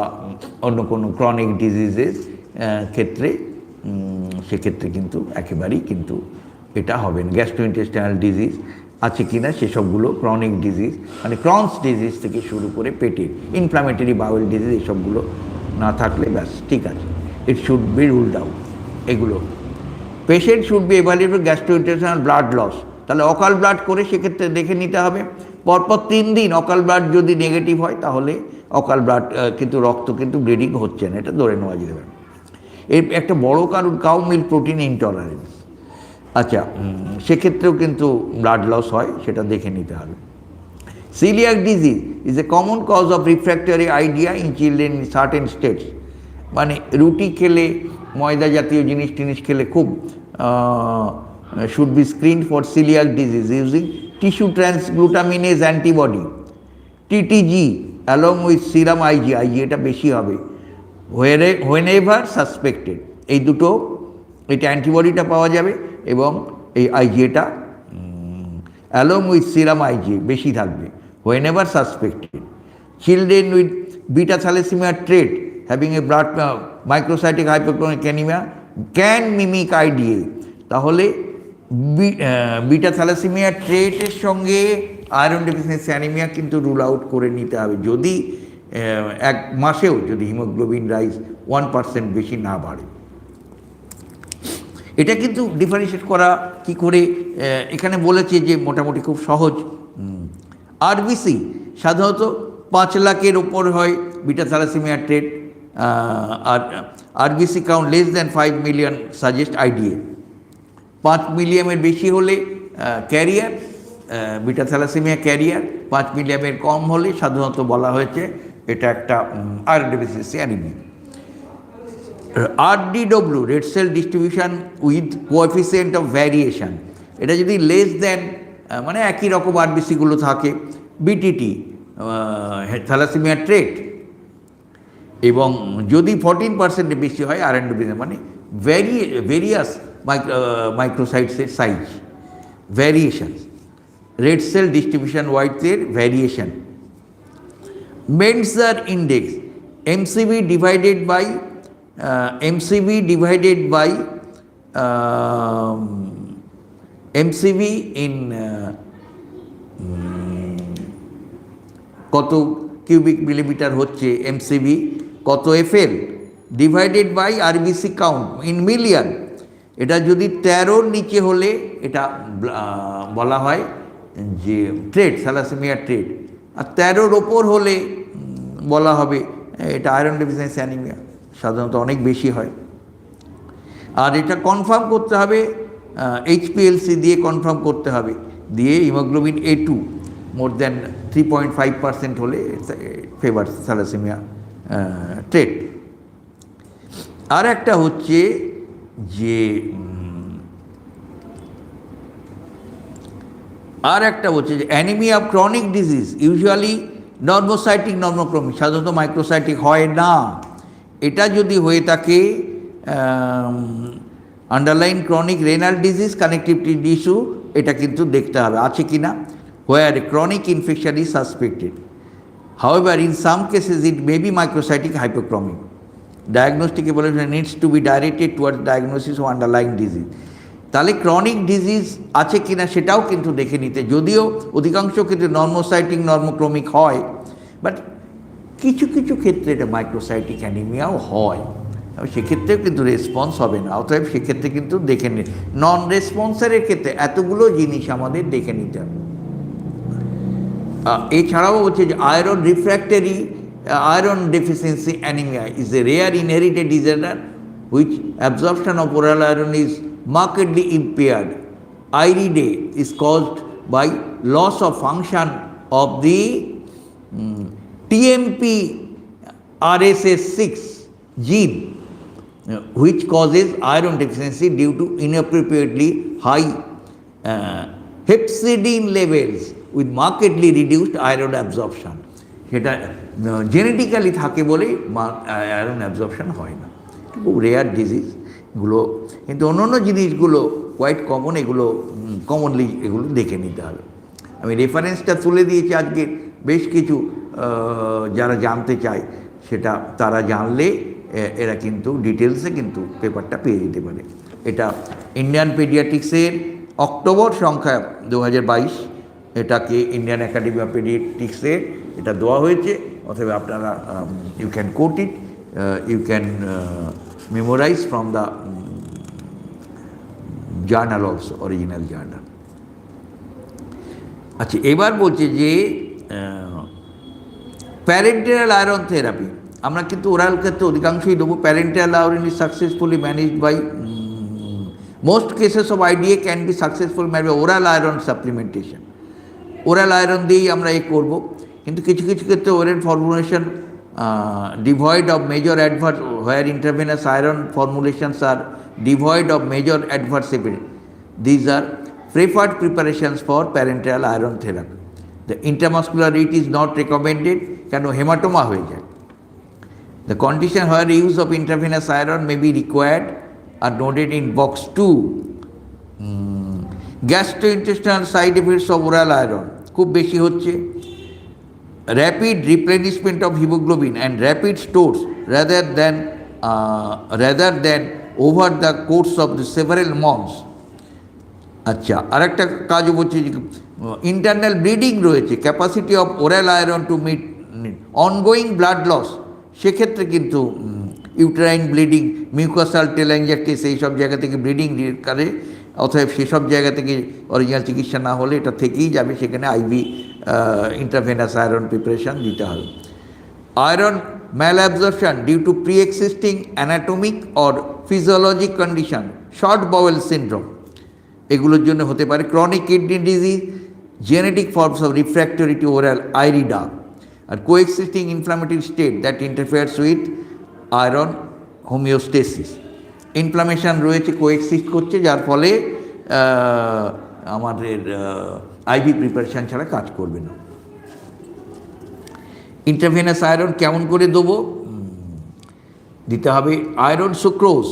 অন্য কোনো chronic ডিজিজের ক্ষেত্রে সেক্ষেত্রে কিন্তু একেবারেই কিন্তু এটা হবে না। গ্যাস্ট্রোইন্টেস্টাইনাল ডিজিজ আছে কিনা সেসবগুলো, ক্রনিক ডিজিজ মানে ক্রনস ডিজিজ থেকে শুরু করে পেটের ইনফ্লামেটরি বাউল ডিজিজ, এসবগুলো না থাকলে ব্যাস ঠিক আছে, it should be ruled out. এগুলো patient should be evaluated gastrointestinal blood loss, তাহলে অকাল ব্লাড করে সেক্ষেত্রে দেখে নিতে হবে। পরপর 3 দিন অকাল ব্লাড যদি নেগেটিভ হয় তাহলে অকাল ব্লাড কিন্তু রক্ত কিন্তু ব্লিডিং হচ্ছে না, এটা ধরে নেওয়া যেতে পারে। এর একটা বড় কারণ কাউ মিল্ক প্রোটিন ইনটলারেন্স। আচ্ছা, সেক্ষেত্রেও কিন্তু ব্লাড লস হয়, সেটা দেখে নিতে হবে। Coeliac disease is a common cause of refractory IDA in children in certain states, মানে রুটি খেলে, ময়দা জাতীয় জিনিস টিনিস খেলে খুব should be screen for coeliac disease using tissue transglutaminase antibody TTG along with serum IG, IG এটা বেশি হবে, হোয়েন এভার সাসপেক্টেড, এই দুটো, এটা অ্যান্টিবডিটা পাওয়া যাবে এবং এই আইজিএটা অ্যালং উইথ সিরাম আইজি বেশি থাকবে, whenever suspected. Children with beta thalassaemia trait having a blood microcytic hypochromic anaemia can mimic IDA, তাহলে বিটা থ্যালাসেমিয়া ট্রেটের সঙ্গে আয়রন ডেফিসিয়েন্সি অ্যানিমিয়া কিন্তু রুল আউট করে নিতে হবে, যদি এক মাসেও যদি হিমোগ্লোবিন রাইজ 1% বেশি না বাড়ে। এটা কিন্তু ডিফারেন্সিয়েট করা কি করে, এখানে বলেছে যে মোটামুটি খুব সহজ। আরবিসি সাধারণত 5 লাখের ওপর হয় বিটা থ্যালাসেমিয়া ট্রেট, আর RBC count less than 5 million suggest IDA. 5 মিলিয়নের বেশি হলে ক্যারিয়ার, বিটা থ্যালাসেমিয়া ক্যারিয়ার, 5 মিলিয়নের কম হলে সাধারণত বলা হয়েছে এটা একটা iron deficiency anaemia. RDW, red cell distribution width coefficient of variation, এটা যদি লেস দেন, মানে একই রকম আরবিসিগুলো থাকে, বিটিটি থ্যালাসেমিয়া ট্রেট, এবং যদি 14% বেশি হয় আয়রন ডেফিসিয়েন্সি, মানে ভেরিয়াস মাইক্রোসাইটসের size, variation, red cell distribution ওয়াইথের variation. Mentzer index, MCV divided by MCV in কত কিউবিক মিলিমিটার হচ্ছে এমসিবি, কত FL, divided by RBC count in million. এটা যদি 13-র নিচে হলে এটা বলা হয় যে ট্রেট, থ্যালাসেমিয়া ট্রেট, আর 13-র ওপর হলে বলা হবে এটা আয়রন ডেফিসিয়েন্সি অ্যানিমিয়া, সাধারণত অনেক বেশি হয়। আর এটা কনফার্ম করতে হবে, এইচপিএলসি দিয়ে কনফার্ম করতে হবে, দিয়ে হিমোগ্লোবিন A2 মোর দ্যান 3.5% হলে ফেভার থ্যালাসেমিয়া ট্রেট। আর একটা হচ্ছে যে anaemia of chronic disease, usually normocytic normochromic, সাধারণত মাইক্রোসাইটিক হয় না। এটা যদি হয়ে থাকে underline chronic renal disease, connectivity tissue, এটা কিন্তু দেখতে হবে আছে কি না, where chronic infection is suspected. However in some cases it may be microcytic hypochromic. Diagnostic evaluation needs to be directed towards diagnosis of underlying disease. তাহলে chronic disease আছে কি না সেটাও কিন্তু দেখে নিতে, যদিও অধিকাংশ ক্ষেত্রে নর্মোসাইটিক নর্মোক্রমিক হয়, বাট কিছু কিছু ক্ষেত্রে এটা মাইক্রোসাইটিক অ্যানিমিয়াও হয়, সেক্ষেত্রেও কিন্তু রেসপন্স হবে না, অতএব সেক্ষেত্রে কিন্তু দেখে নিন। নন রেসপন্সারের ক্ষেত্রে এতগুলো জিনিস আমাদের দেখে নিতে হবে। এছাড়াও হচ্ছে যে iron refractory iron deficiency anaemia is a rare inherited disorder which absorption of oral iron is markedly impaired. IRIDE is caused by loss of function of the TMP RSS6 gene, which causes iron deficiency due to inappropriately high hepcidin levels with markedly reduced iron absorption. সেটা genetically থাকে বলেই iron absorption হয় না, খুব rare disease গুলো, কিন্তু অন্যান্য জিনিসগুলো কোয়াইট কমন, এগুলো কমনলি এগুলো দেখে নিতে হবে। আমি রেফারেন্সটা তুলে দিয়েছি আজকে, বেশ কিছু যারা জানতে চায় সেটা তারা জানলে এরা কিন্তু ডিটেলসে কিন্তু পেপারটা পেয়ে যেতে পারে। এটা ইন্ডিয়ান পেডিয়াট্রিক্সের অক্টোবর সংখ্যা 2022, এটাকে ইন্ডিয়ান একাডেমি অফ পেডিয়াট্রিক্সের এটা দেওয়া হয়েছে, অথবা আপনারা you can quote it, you can memorize from the journal also, original journal. আচ্ছা, এবার বলছে যে প্যারেন্টাল আয়রন থেরাপি, আমরা কিন্তু ওরাল ক্ষেত্রে অধিকাংশই দেবো। Parenteral iron is successfully managed by most cases of IDA can be successful manage by oral iron supplementation. Oral iron দিয়েই আমরা করব, কিন্তু কিছু কিছু ক্ষেত্রে oral formulation devoid of major adverse, where intravenous iron formulations are devoid of major adverse effects. These are preferred preparations for parenteral iron therapy. The intramuscular route is not recommended কেন haematoma হয়ে যায়। The condition where use of intravenous iron may be required are noted in box 2। Gastrointestinal side effects of oral iron খুব বেশি হচ্ছে। Rapid replenishment of haemoglobin and rapid stores rather than over the course of the several months. আচ্ছা, আরেকটা কাজও বলছে যে internal bleeding রয়েছে, capacity of oral iron to meet ongoing blood loss, সেক্ষেত্রে কিন্তু ইউটেরাইন ব্লিডিং, মিউকাসাল টেলাঞ্জাইটিস এই সব জায়গা থেকে ব্লিডিং করে, অতএব সেসব জায়গা থেকে অরিজিনাল চিকিৎসা না হলে এটা থেকেই যাবে, সেখানে আইভি ইন্ট্রাভেনাস আয়রন প্রিপারেশান দিতে হবে। Iron malabsorption due to pre-existing anatomic or physiologic condition, short bowel syndrome, এগুলোর জন্য হতে পারে। Chronic kidney disease, genetic forms of refractory to oral IRIDA, আর coexisting inflammatory state that interferes with iron homeostasis. Inflammation রয়েছে, coexist করছে, যার ফলে আমাদের আইভি প্রিপারেশান ছাড়া কাজ করবে না। ইন্ট্রাভেনাস আয়রন কেমন করে দেবো? দিতে হবে iron sucrose.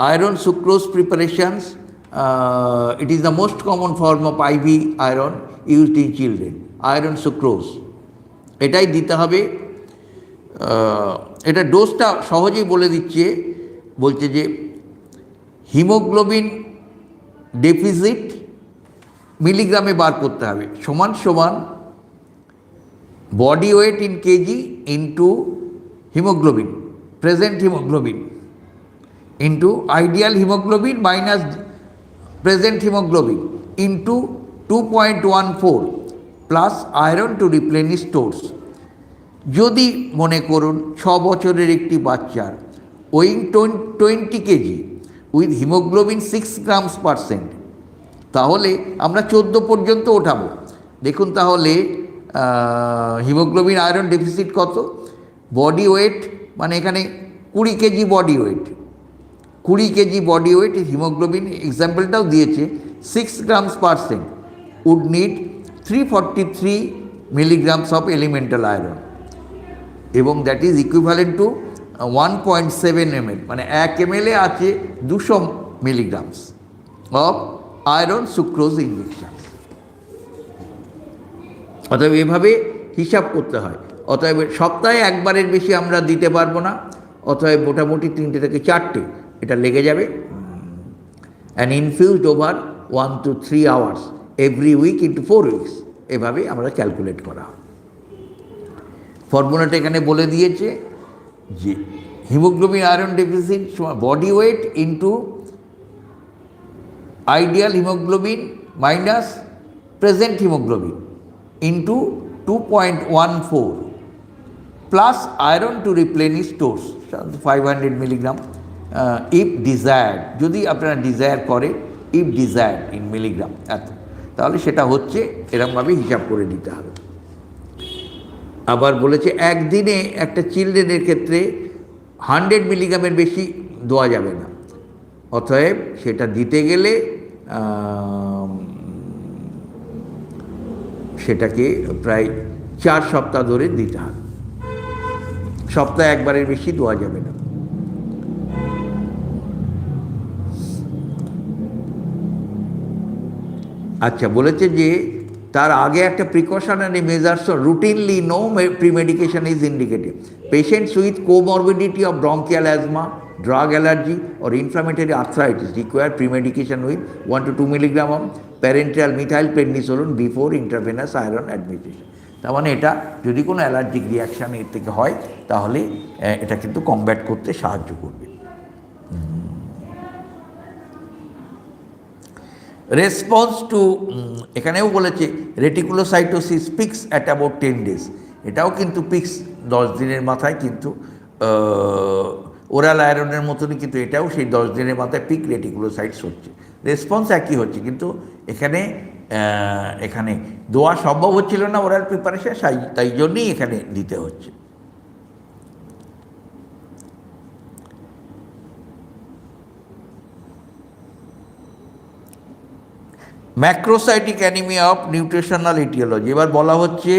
Iron sucrose preparations, it is the most common form of IV iron used in children. Iron sucrose এটাই দিতে হবে। এটা ডোজটা সহজেই বলে দিচ্ছে, বলছে যে হিমোগ্লোবিন ডেফিসিট মিলিগ্রামে বার করতে হবে, সমান সমান body weight in KG into haemoglobin, present haemoglobin into ideal haemoglobin minus present haemoglobin into 2.14 plus iron to replenish stores. যদি মনে করুন 6 বছরের একটি বাচ্চার weighing 20 KG with haemoglobin 6 grams percent, তাহলে আমরা 14 পর্যন্ত ওঠাবো। দেখুন তাহলে হিমোগ্লোবিন আয়রন ডেফিসিট কত, বডি ওয়েট মানে এখানে 20 KG body weight, 20 KG body weight haemoglobin এক্সাম্পলটাও দিয়েছে 6 grams percent would need 343 milligrams of elemental iron, এবং that is equivalent to 1.7 ml, মানে 1 ml আছে 200 milligrams of iron sucrose injection. অতএব এভাবে হিসাব করতে হয়। অতএব সপ্তাহে একবারের বেশি আমরা দিতে পারবো না, অতএব মোটামুটি 3টে থেকে 4টে এটা লেগে যাবে। And infused over 1 to 3 hours every week into 4 weeks, এভাবে আমরা ক্যালকুলেট করা হয়। ফর্মুলাটা এখানে বলে দিয়েছে যে haemoglobin iron deficit body weight into ideal haemoglobin minus present haemoglobin into 2.14 plus iron to replenish stores 500 milligram if desired, যদি আপনারা ডিজায়ার করে, ইফ ডিজায়ার্ড ইন মিলিগ্রাম এত, তাহলে সেটা হচ্ছে এরকমভাবে হিসাব করে দিতে হবে। আবার বলেছে একদিনে একটা চিলড্রেনের ক্ষেত্রে 100 মিলিগ্রামের বেশি দেওয়া যাবে না, অতএব সেটা দিতে গেলে সেটাকে প্রায় 4 সপ্তাহ ধরে দিতে হবে, সপ্তাহে একবারের বেশি দেওয়া যাবে না। আচ্ছা, বলেছে যে তার আগে একটা precautionary measures routinely no premedication is indicated. Patients with comorbidity of bronchial asthma, drug allergy or inflammatory arthritis require pre-medication with 1 to 2 milligram of parenteral methylprednisolone before intravenous iron administration. তার মানে এটা যদি কোনো অ্যালার্জিক রিয়াকশান এর থেকে হয় তাহলে এটা কিন্তু কমব্যাট করতে সাহায্য করবে। রেসপন্স টু, এখানেও বলেছে reticulocytosis pix at about 10 days, এটাও কিন্তু পিক্স 10 দিনের মাথায় কিন্তু ওরাল আয়রনের মতনই, কিন্তু এটাও সেই 10 দিনের মাথায় পিক রেটিকুলোসাইটস হচ্ছে, রেসপন্স একই হচ্ছে, কিন্তু এখানে এখানে দেওয়া সম্ভব হচ্ছিল না ওরাল প্রিপারেশন, তাই জন্যই এখানে দিতে হচ্ছে। Macrocytic anaemia of nutritional aetiology, এবার বলা হচ্ছে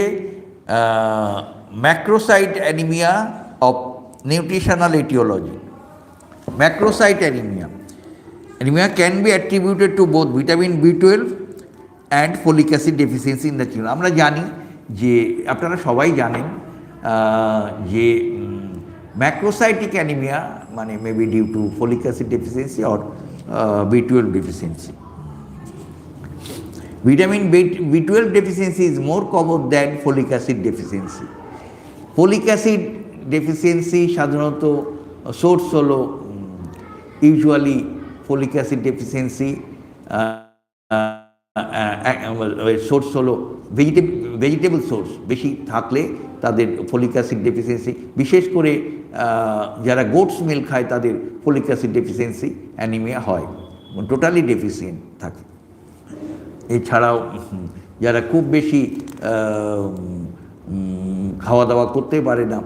macrocyte anemia of nutritional etiology. Macrocyte anemia. Anemia can be attributed to both vitamin B12 and folic acid deficiency in the children. আমরা জানি যে আপনারা সবাই জানেন যে ম্যাক্রোসাইটিক অ্যানিমিয়া মানে maybe due to folic acid deficiency or B12 deficiency. Vitamin B12 deficiency is more common than folic acid deficiency. Folic acid deficiency সাধারণত source হলো usually folic acid deficiency source হলো ভেজিটেবল সোর্স বেশি থাকলে তাদের folic acid deficiency, বিশেষ করে যারা goat's milk খায় তাদের ফলিক অ্যাসিড ডেফিসিয়েন্সি অ্যানিমিয়া হয়, টোটালি ডেফিসিয়েন্ট থাকে। এছাড়াও যারা খুব বেশি খাওয়া দাওয়া করতে পারে না,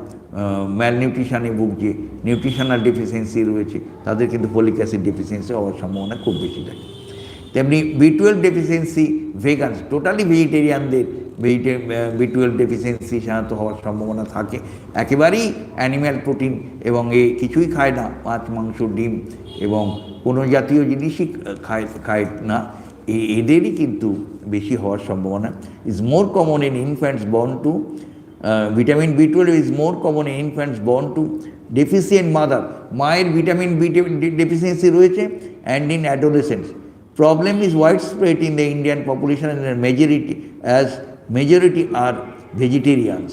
ম্যালনিউট্রিশনে ভুগছে, নিউট্রিশনাল ডেফিসিয়েন্সি রয়েছে, তাদের কিন্তু ফলিক অ্যাসিড ডেফিসিয়েন্সি হওয়ার সম্ভাবনা খুব বেশি থাকে। তেমনি B12 ডেফিসিয়েন্সি ভেগানস, টোটালি ভেজিটেরিয়ানদের B12 ডেফিসিয়েন্সি সাধারণত হওয়ার সম্ভাবনা থাকে। একেবারেই অ্যানিম্যাল প্রোটিন এবং কিছুই খায় না, মাছ মাংস ডিম এবং কোনো জাতীয় জিনিসই খায় না, এদেরই কিন্তু বেশি হওয়ার সম্ভাবনা। Is more common in infants born to vitamin B12 is more common in infants born to deficient mother, মায়ের ভিটামিন বি ডেফিসিয়েন্সি রয়েছে, and in adolescents. Problem is widespread in the Indian population and majority are vegetarians.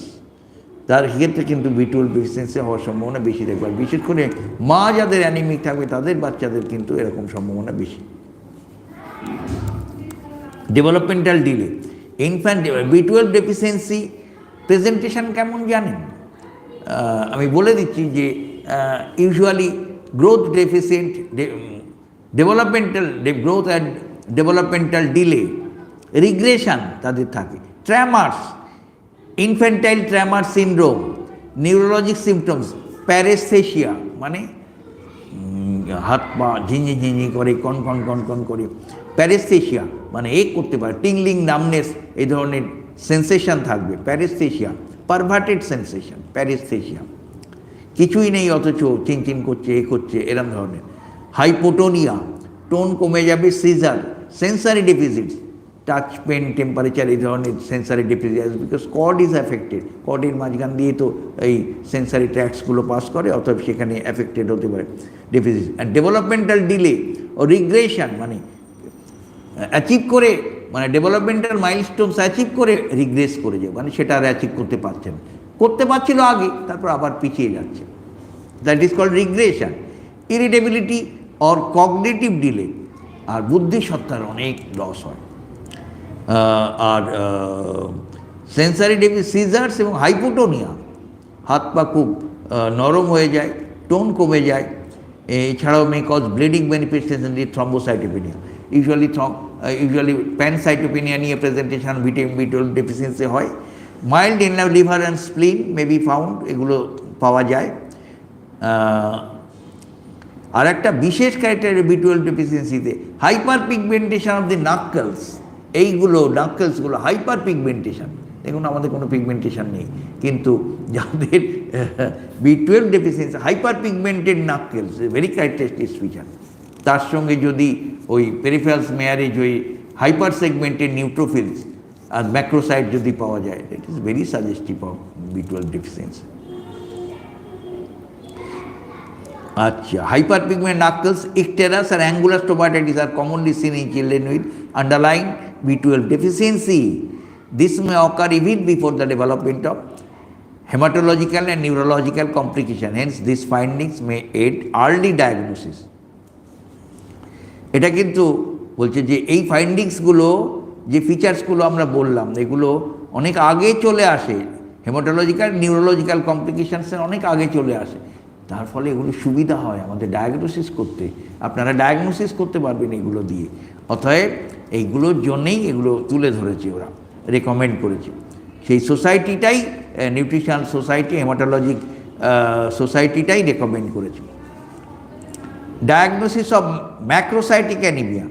তার ক্ষেত্রে কিন্তু B12 deficiency হওয়ার সম্ভাবনা বেশি দেখবে, বিশেষ করে মা যাদের অ্যানিমিক থাকবে তাদের বাচ্চাদের কিন্তু এরকম সম্ভাবনা বেশি। Developmental delay, infant B12 deficiency presentation কেমন জানেন? আমি বলে দিচ্ছি যে usually growth deficient, developmental growth and developmental delay, regression তাদের থাকে, ট্র্যামার্স, ইনফ্যান্টাইল ট্র্যামার সিনড্রোম, নিউরোলজিক সিমটমস, প্যারেস্থেশিয়া মানে হাত পা ঝিঞ্ঝি ঝিঞ্ঝি করে, কন কন কন কন করে, প্যারেস্থেশিয়া মানে করতে পারে, টিংলিং, নামনেস, এই ধরনের সেন্সেশন থাকবে, প্যারেস্থেশিয়া, পারভার্টেড সেন্সেশন, প্যারেস্থেশিয়া, কিছুই নেই অথচ চিনচিন করছে, করছে, এরম ধরনের। হাইপোটোনিয়া, টোন কমে যাবে, seizure, sensory deficits, touch, pain, temperature, এই ধরনের sensory deficit, because cord is affected, কর্ডের মাঝখান দিয়ে তো এই সেন্সারি ট্র্যাক্টসগুলো পাস করে, অতএব সেখানে অ্যাফেক্টেড হতে পারে ডেফিসিট। অ্যান্ড ডেভেলপমেন্টাল ডিলে ও রিগ্রেশন মানে অ্যাচিভ করে, মানে ডেভেলপমেন্টাল মাইলস্টোনস অ্যাচিভ করে রিগ্রেস করে যায়, মানে সেটা আর অ্যাচিভ করতে পারছে না, করতে পারছিল আগে, তারপর আবার পিছিয়ে যাচ্ছে, that is called regression. Irritability or cognitive delay, আর বুদ্ধিসত্তার অনেক লস হয়। আর সেন্সারি সিজার্স এবং হাইপোটোনিয়া, হাত পা খুব নরম হয়ে যায়, টোন কমে যায়। এছাড়াও মে কজ ব্লিডিং ম্যানিফেস্টেশন দিয়ে থ্রম্বোসাইটোপেনিয়া, ইউজুয়ালি প্যানসাইটোপেনিয়া নিয়ে প্রেজেন্টেশন ভিটামিন B12 ডেফিসিয়েন্সি হয়। Mild in liver and spleen may be found, এগুলো পাওয়া যায়। আর একটা বিশেষ ক্রাইটেরিয়া B12 ডেফিসিয়েন্সিতে hyperpigmentation of the knuckles, এইগুলো নাকলসগুলো হাইপার পিগমেন্টেশন, দেখুন আমাদের কোনো পিগমেন্টেশন নেই, কিন্তু যাদের B12 deficiency hyperpigmented knuckles very characteristic feature, তার সঙ্গে যদি ওই পেরিফেরালস ম্যারেজ, ওই হাইপার সেগমেন্টেড নিউট্রোফিলস আর ম্যাক্রোসাইট যদি পাওয়া যায়, it is very suggestive of B12 deficiency. আচ্ছা, হাইপার পিগমেন্ট নাকলস, ইকটেরাস আর angular stomatitis are commonly seen in children with underlying B12 deficiency. This may occur even before the development of hematological and neurological complication. Hence, these findings may aid early diagnosis. এটা কিন্তু বলছে যে এই ফাইন্ডিংসগুলো, যে ফিচার্সগুলো আমরা বললাম, এগুলো অনেক আগে চলে আসে, হেমাটোলজিক্যাল নিউরোলজিক্যাল কমপ্লিকেশনসের অনেক আগে চলে আসে, তার ফলে এগুলো সুবিধা হয় আমাদের ডায়াগনোসিস করতে, আপনারা ডায়াগনোসিস করতে পারবেন এগুলো দিয়ে। অতএব এইগুলোর জন্যেই এগুলো তুলে ধরেছে, ওরা রেকমেন্ড করেছে, সেই সোসাইটিটাই, নিউট্রিশনাল সোসাইটি, হেমাটোলজিক সোসাইটিটাই রেকমেন্ড করেছে। Diagnosis of macrocytic anaemia,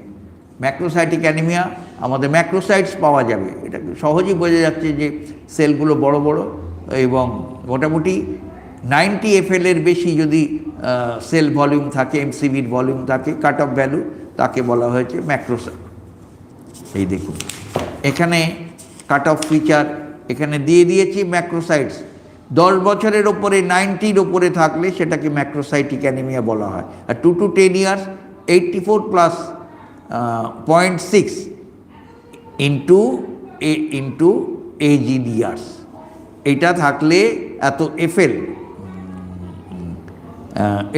macrocytic anaemia আমাদের ম্যাক্রোসাইটস পাওয়া যাবে, এটা সহজেই বোঝা যাচ্ছে যে সেলগুলো বড় বড়, এবং মোটামুটি 90 FL এর বেশি যদি সেল ভলিউম থাকে, এমসিভির ভলিউম থাকে, কাট অফ ভ্যালু, তাকে বলা হয়েছে ম্যাক্রোসাইট। এই দেখুন এখানে কাট অফ ফিচার এখানে দিয়ে দিয়েছি। ম্যাক্রোসাইটস 10 বছরের ওপরে 90-র ওপরে থাকলে সেটাকে ম্যাক্রোসাইটিক অ্যানিমিয়া বলা হয়। আর 2 to 10 years 84 plus 0.6 into AGDRs, এটা থাকলে এত FL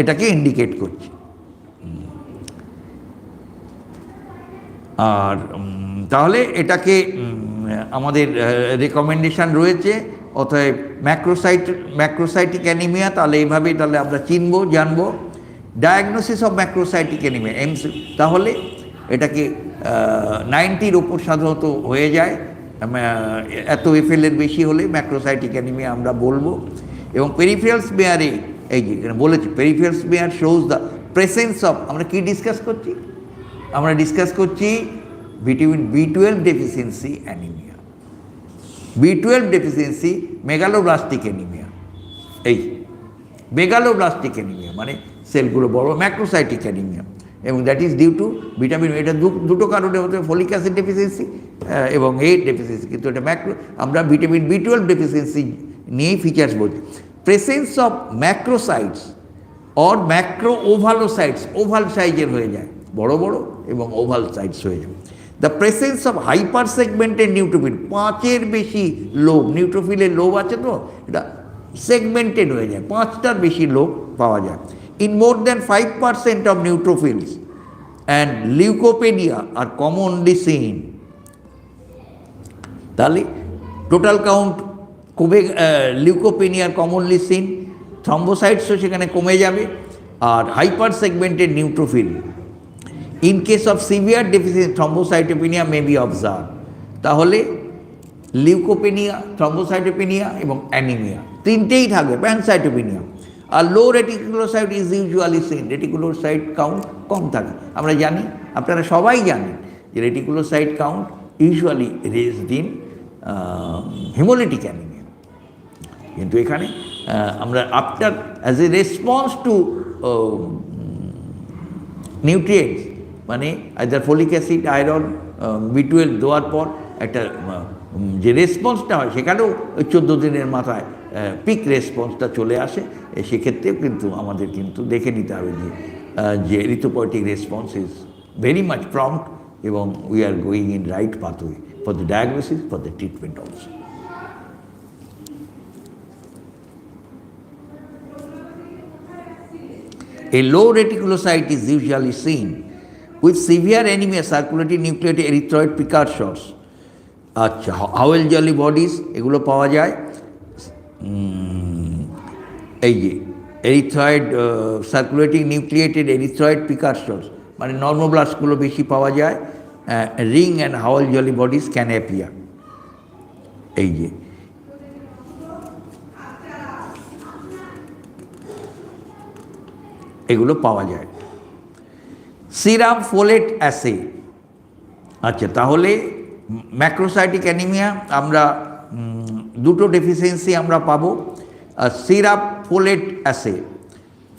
এটাকে ইন্ডিকেট করছে। আর তাহলে আমাদের রেকমেন্ডেশন রয়েছে, অতএব ম্যাক্রোসাইটিক অ্যানিমিয়া তাহলে এইভাবেই তাহলে আমরা চিনবো, জানবো। ডায়াগনোসিস অফ ম্যাক্রোসাইটিক অ্যানিমিয়া তাহলে এটাকে 90-র ওপর সাধারণত হয়ে যায়, এত FL এর বেশি হলে ম্যাক্রোসাইটিক অ্যানিমিয়া আমরা বলবো। এবং পেরিফেরাল স্মিয়ারে এই যে বলেছি, peripheral smear shows the presence of, আমরা কি ডিসকাস করছি? আমরা ডিসকাস করছি vitamin B12 deficiency anaemia, B12 deficiency megaloblastic anaemia. এই মেগালোব্লাস্টিক অ্যানিমিয়া মানে সেলগুলো বড়, ম্যাক্রোসাইটিক অ্যানিমিয়া, এবং that is due to vitamin. এটা দুটো কারণে হতে, ফলিক অ্যাসিড ডেফিসিয়েন্সি এবং এ ডেফিসিয়েন্সি, কিন্তু এটা আমরা ভিটামিন B12 ডেফিসিয়েন্সি নিয়েই ফিচার্স বলছি। Presence of macrocytes or macro ovalocytes, oval সাইজের হয়ে যায়, বড় বড় এবং ওভাল সাইটস হয়ে যায়। The presence of hypersegmented neutrophil, 5-এর বেশি লোব, নিউট্রোফিলের লোব আছে তো, এটা সেগমেন্টেড হয়ে যায়, 5টার বেশি লোব পাওয়া যায়। In more than 5% of neutrophils and leucopenia are commonly seen. তাহলে টোটাল কাউন্ট কমে, লিউকোপেনিয়ার কমনলি সিন, থ্রম্বোসাইটসও সেখানে কমে যাবে, আর hypersegmented neutrophil. In case of severe deficiency thrombocytopenia may be observe. তাহলে লিউকোপেনিয়া, থ্রম্বোসাইটোপেনিয়া এবং অ্যানিমিয়া তিনটেই থাকবে, প্যানসাইটোপেনিয়া। আর low reticulocyte is usually seen, reticulocyte count কম থাকে। আমরা জানি, আপনারা সবাই জানেন যে reticulocyte count usually raised in haemolytic anaemia, কিন্তু এখানে আমরা after as a response to nutrients, মানে either folic acid, iron, B12 দেওয়ার পর একটা যে রেসপন্সটা হয়, সেখানেও ওই 14 দিনের মাথায় পিক রেসপন্সটা চলে আসে। সেক্ষেত্রেও কিন্তু আমাদের কিন্তু দেখে নিতে হবে যে erythropoietic response is very much prompt, এবং we are going in right pathway for the diagnosis, for the treatment also. A low reticulocyte is usually seen with severe anemia, circulating nucleated erythroid precursors। আচ্ছা, হাওয়েল Jolly bodies এগুলো পাওয়া যায়, এই যে erythroid, circulating nucleated erythroid precursors, মানে নর্মোব্লাস্টগুলো বেশি পাওয়া যায়। Ring and Howell Jolly bodies can appear, এই যে এগুলো পাওয়া যায়। সিরাম ফোলেট অ্যাসে, আচ্ছা তাহলে ম্যাক্রোসাইটিক অ্যানিমিয়া আমরা দুটো ডেফিসিয়েন্সি আমরা পাবো। Serum folate assay,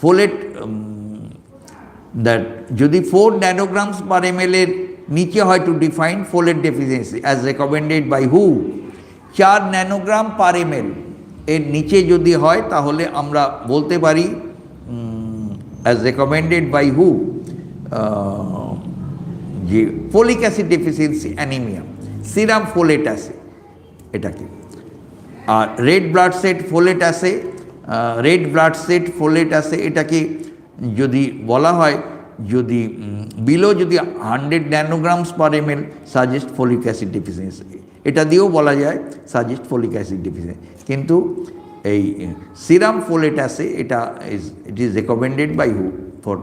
folate that যদি 4 ন্যানোগ্রামস পার ml এর নিচে হয় to define folate deficiency as recommended by হু। 4 ন্যানোগ্রাম পার ml এর নিচে যদি হয় তাহলে আমরা বলতে পারি as recommended by who, যে folic acid deficiency anaemia, serum folate assay এটাকে। আর red blood cell folate assay, red blood cell folate assay এটাকে যদি বলা হয়, যদি বিলো যদি 100 nanograms per ml suggest folic acid deficiency, এটা দিয়েও বলা যায় সাজেস্ট ফলিক অ্যাসিড ডেফিসিয়েন্সি। কিন্তু এই সিরাম ফোলেট অ্যাসে এটা ইট ইজ রেকমেন্ডেড বাই হু for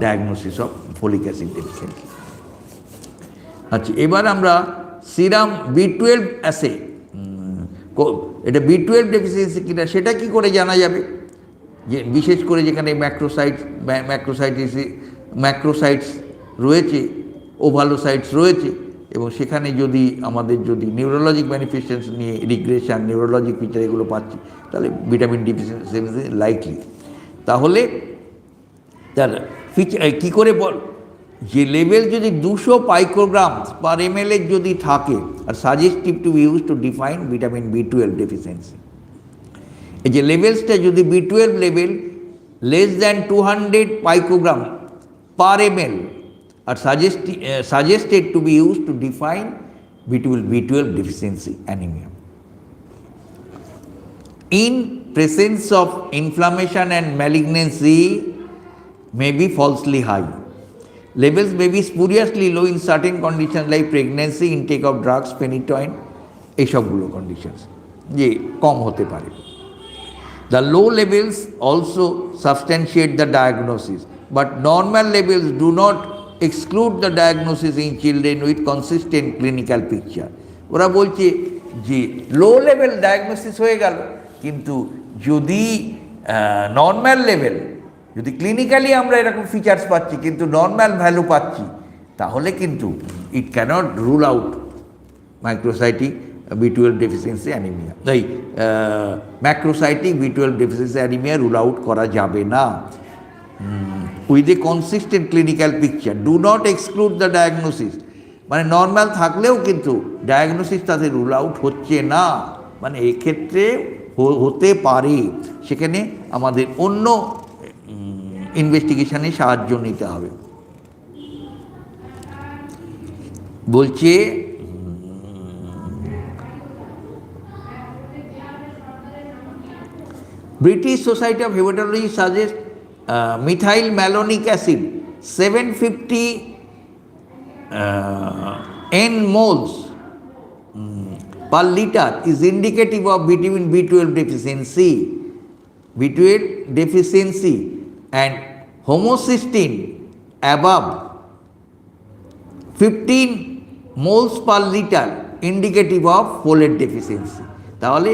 diagnosis of folic acid deficiency. আচ্ছা, এবার আমরা সিরাম B12 অ্যাসে, এটা B12 ডেফিসিয়েন্সি কিনা সেটা কি করে জানা যাবে? যে বিশেষ করে যেখানে ম্যাক্রোসাইটস রয়েছে, ওভালোসাইটস রয়েছে, এবং সেখানে যদি আমাদের যদি নিউরোলজিক ম্যানিফেস্টেশন নিয়ে রিগ্রেশন, নিউরোলজিক ফিচার এগুলো পাচ্ছি, তাহলে ভিটামিন ডেফিসিয়েন্সি লাইকলি। তাহলে তার ফিচার কী করে বল, যে লেভেল যদি 200 পাইক্রোগ্রাম পার ml এর যদি থাকে, আর suggestive to use to define vitamin বি12 ডেফিসিয়েন্সি। এই যে লেভেলসটা যদি বি12 level less than 200 picogram per ml are suggested to be used to define B12 deficiency anemia. In presence of inflammation and malignancy may be falsely high. Levels may be spuriously low in certain conditions like pregnancy, intake of drugs, phenytoin, এইসবগুলো conditions যে কম হতে পারে। The low levels also substantiate the diagnosis, but normal levels do not exclude the diagnosis in children with consistent clinical picture. ওরা বলছে যে low level diagnosis হয়ে গেল, কিন্তু যদি নর্মাল লেভেল, যদি ক্লিনিক্যালি আমরা এরকম ফিচার্স পাচ্ছি কিন্তু নর্মাল ভ্যালু পাচ্ছি, তাহলে কিন্তু it can't rule out microcytic B12 deficiency anaemia. তাই macrocytic B12 deficiency anaemia rule out করা যাবে না। With a consistent clinical picture, do not exclude the diagnosis, মানে নর্মাল থাকলেও কিন্তু ডায়াগনোসিস তাতে রুল আউট হচ্ছে না, মানে এক্ষেত্রে হতে পারে, সেখানে আমাদের অন্য ইনভেস্টিগেশনে সাহায্য নিতে হবে। বলছে British Society of Haematology suggest methyl malonic acid 750 n moles per liter is indicative of vitamin B12 deficiency. B12 deficiency and homocysteine above 15 moles per liter indicative of folate deficiency. তাহলে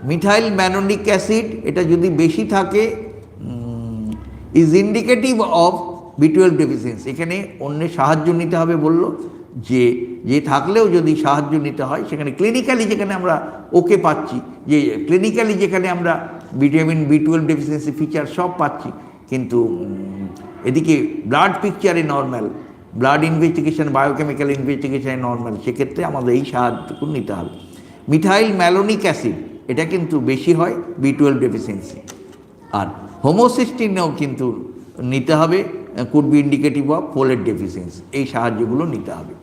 মিথাইল ম্যালোনিক অ্যাসিড এটা যদি বেশি থাকে is indicative of B12 deficiency. এখানে অন্যের সাহায্য নিতে হবে বলল, যে থাকলেও যদি সাহায্য নিতে হয়, সেখানে ক্লিনিক্যালি যেখানে আমরা ওকে পাচ্ছি, যে ক্লিনিক্যালি যেখানে আমরা ভিটামিন B12 ডেফিসিয়েন্সি ফিচার সব পাচ্ছি, কিন্তু এদিকে ব্লাড পিকচারে নর্মাল, ব্লাড ইনভেস্টিগেশন, বায়োকেমিক্যাল ইনভেস্টিগেশনে নর্মাল, সেক্ষেত্রে আমাদের এই সাহায্যটুকু নিতে হবে। মিথাইল ম্যালোনিক অ্যাসিড এটা কিন্তু বেশি হয় B12 ডেফিসিয়েন্সি, আর হোমোসিস্টিনও কিন্তু নিতে হবে, could be indicative of folate deficiency. এই সাহায্যগুলো নিতে হবে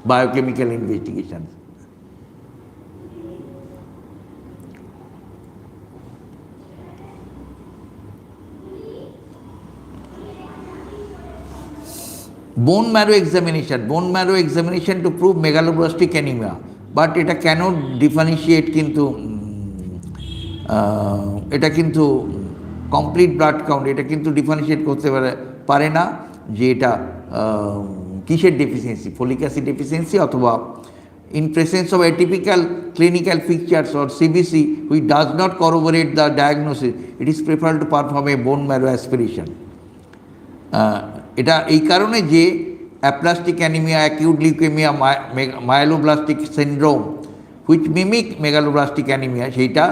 biochemical investigation. Bone marrow examination to prove megaloblastic anaemia, but এটা কেন ডিফারেন্সিয়েট, কিন্তু এটা কিন্তু কমপ্লিট ব্লাড কাউন্ট এটা কিন্তু ডিফারেন্সিয়েট করতে পারে না যে এটা কিসের ডেফিসিয়েন্সি, ফলিক অ্যাসিড ডেফিসিয়েন্সি অথবা in presence of atypical clinical pictures or CBC which does not corroborate the diagnosis, it is prefer to perform a bone marrow aspiration. এটা এই কারণে যে aplastic anaemia, acute leukaemia, myeloblastic syndrome which mimic megaloblastic anaemia, সেইটা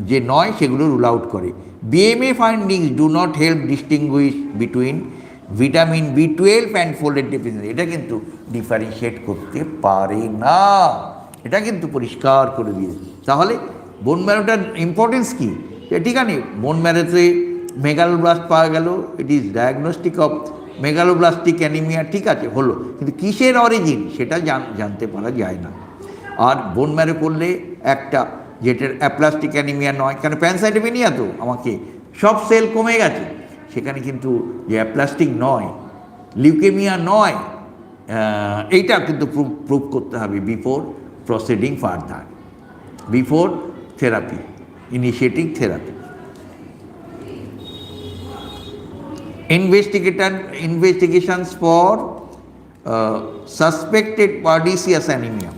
যে নয় সেগুলো rule out করে। BMA findings do not help distinguish between vitamin B12 and folate deficiency, এটা কিন্তু ডিফারেন্সিয়েট করতে পারে না, এটা কিন্তু পরিষ্কার করে দিয়েছে। তাহলে বোন ম্যারোটার ইম্পর্টেন্স কী? ঠিক আছে, বোন ম্যারোতে মেগালোব্লাস্ট পাওয়া গেল, it is diagnostic of megaloblastic anaemia, ঠিক আছে হলো, কিন্তু কিসের অরিজিন সেটা জানতে পারা যায় না। আর বোন ম্যারো করলে একটা যেটার অ্যাপ্লাস্টিক অ্যানিমিয়া নয়, কেন প্যানসাইটোপেনিয়া তো আমাকে সব সেল কমে গেছে, সেখানে কিন্তু যে অ্যাপ্লাস্টিক নয়, লিউকেমিয়া নয়, এইটা কিন্তু প্রুভ করতে হবে before proceeding further, before therapy, initiating therapy. Investigations for suspected pernicious anemia.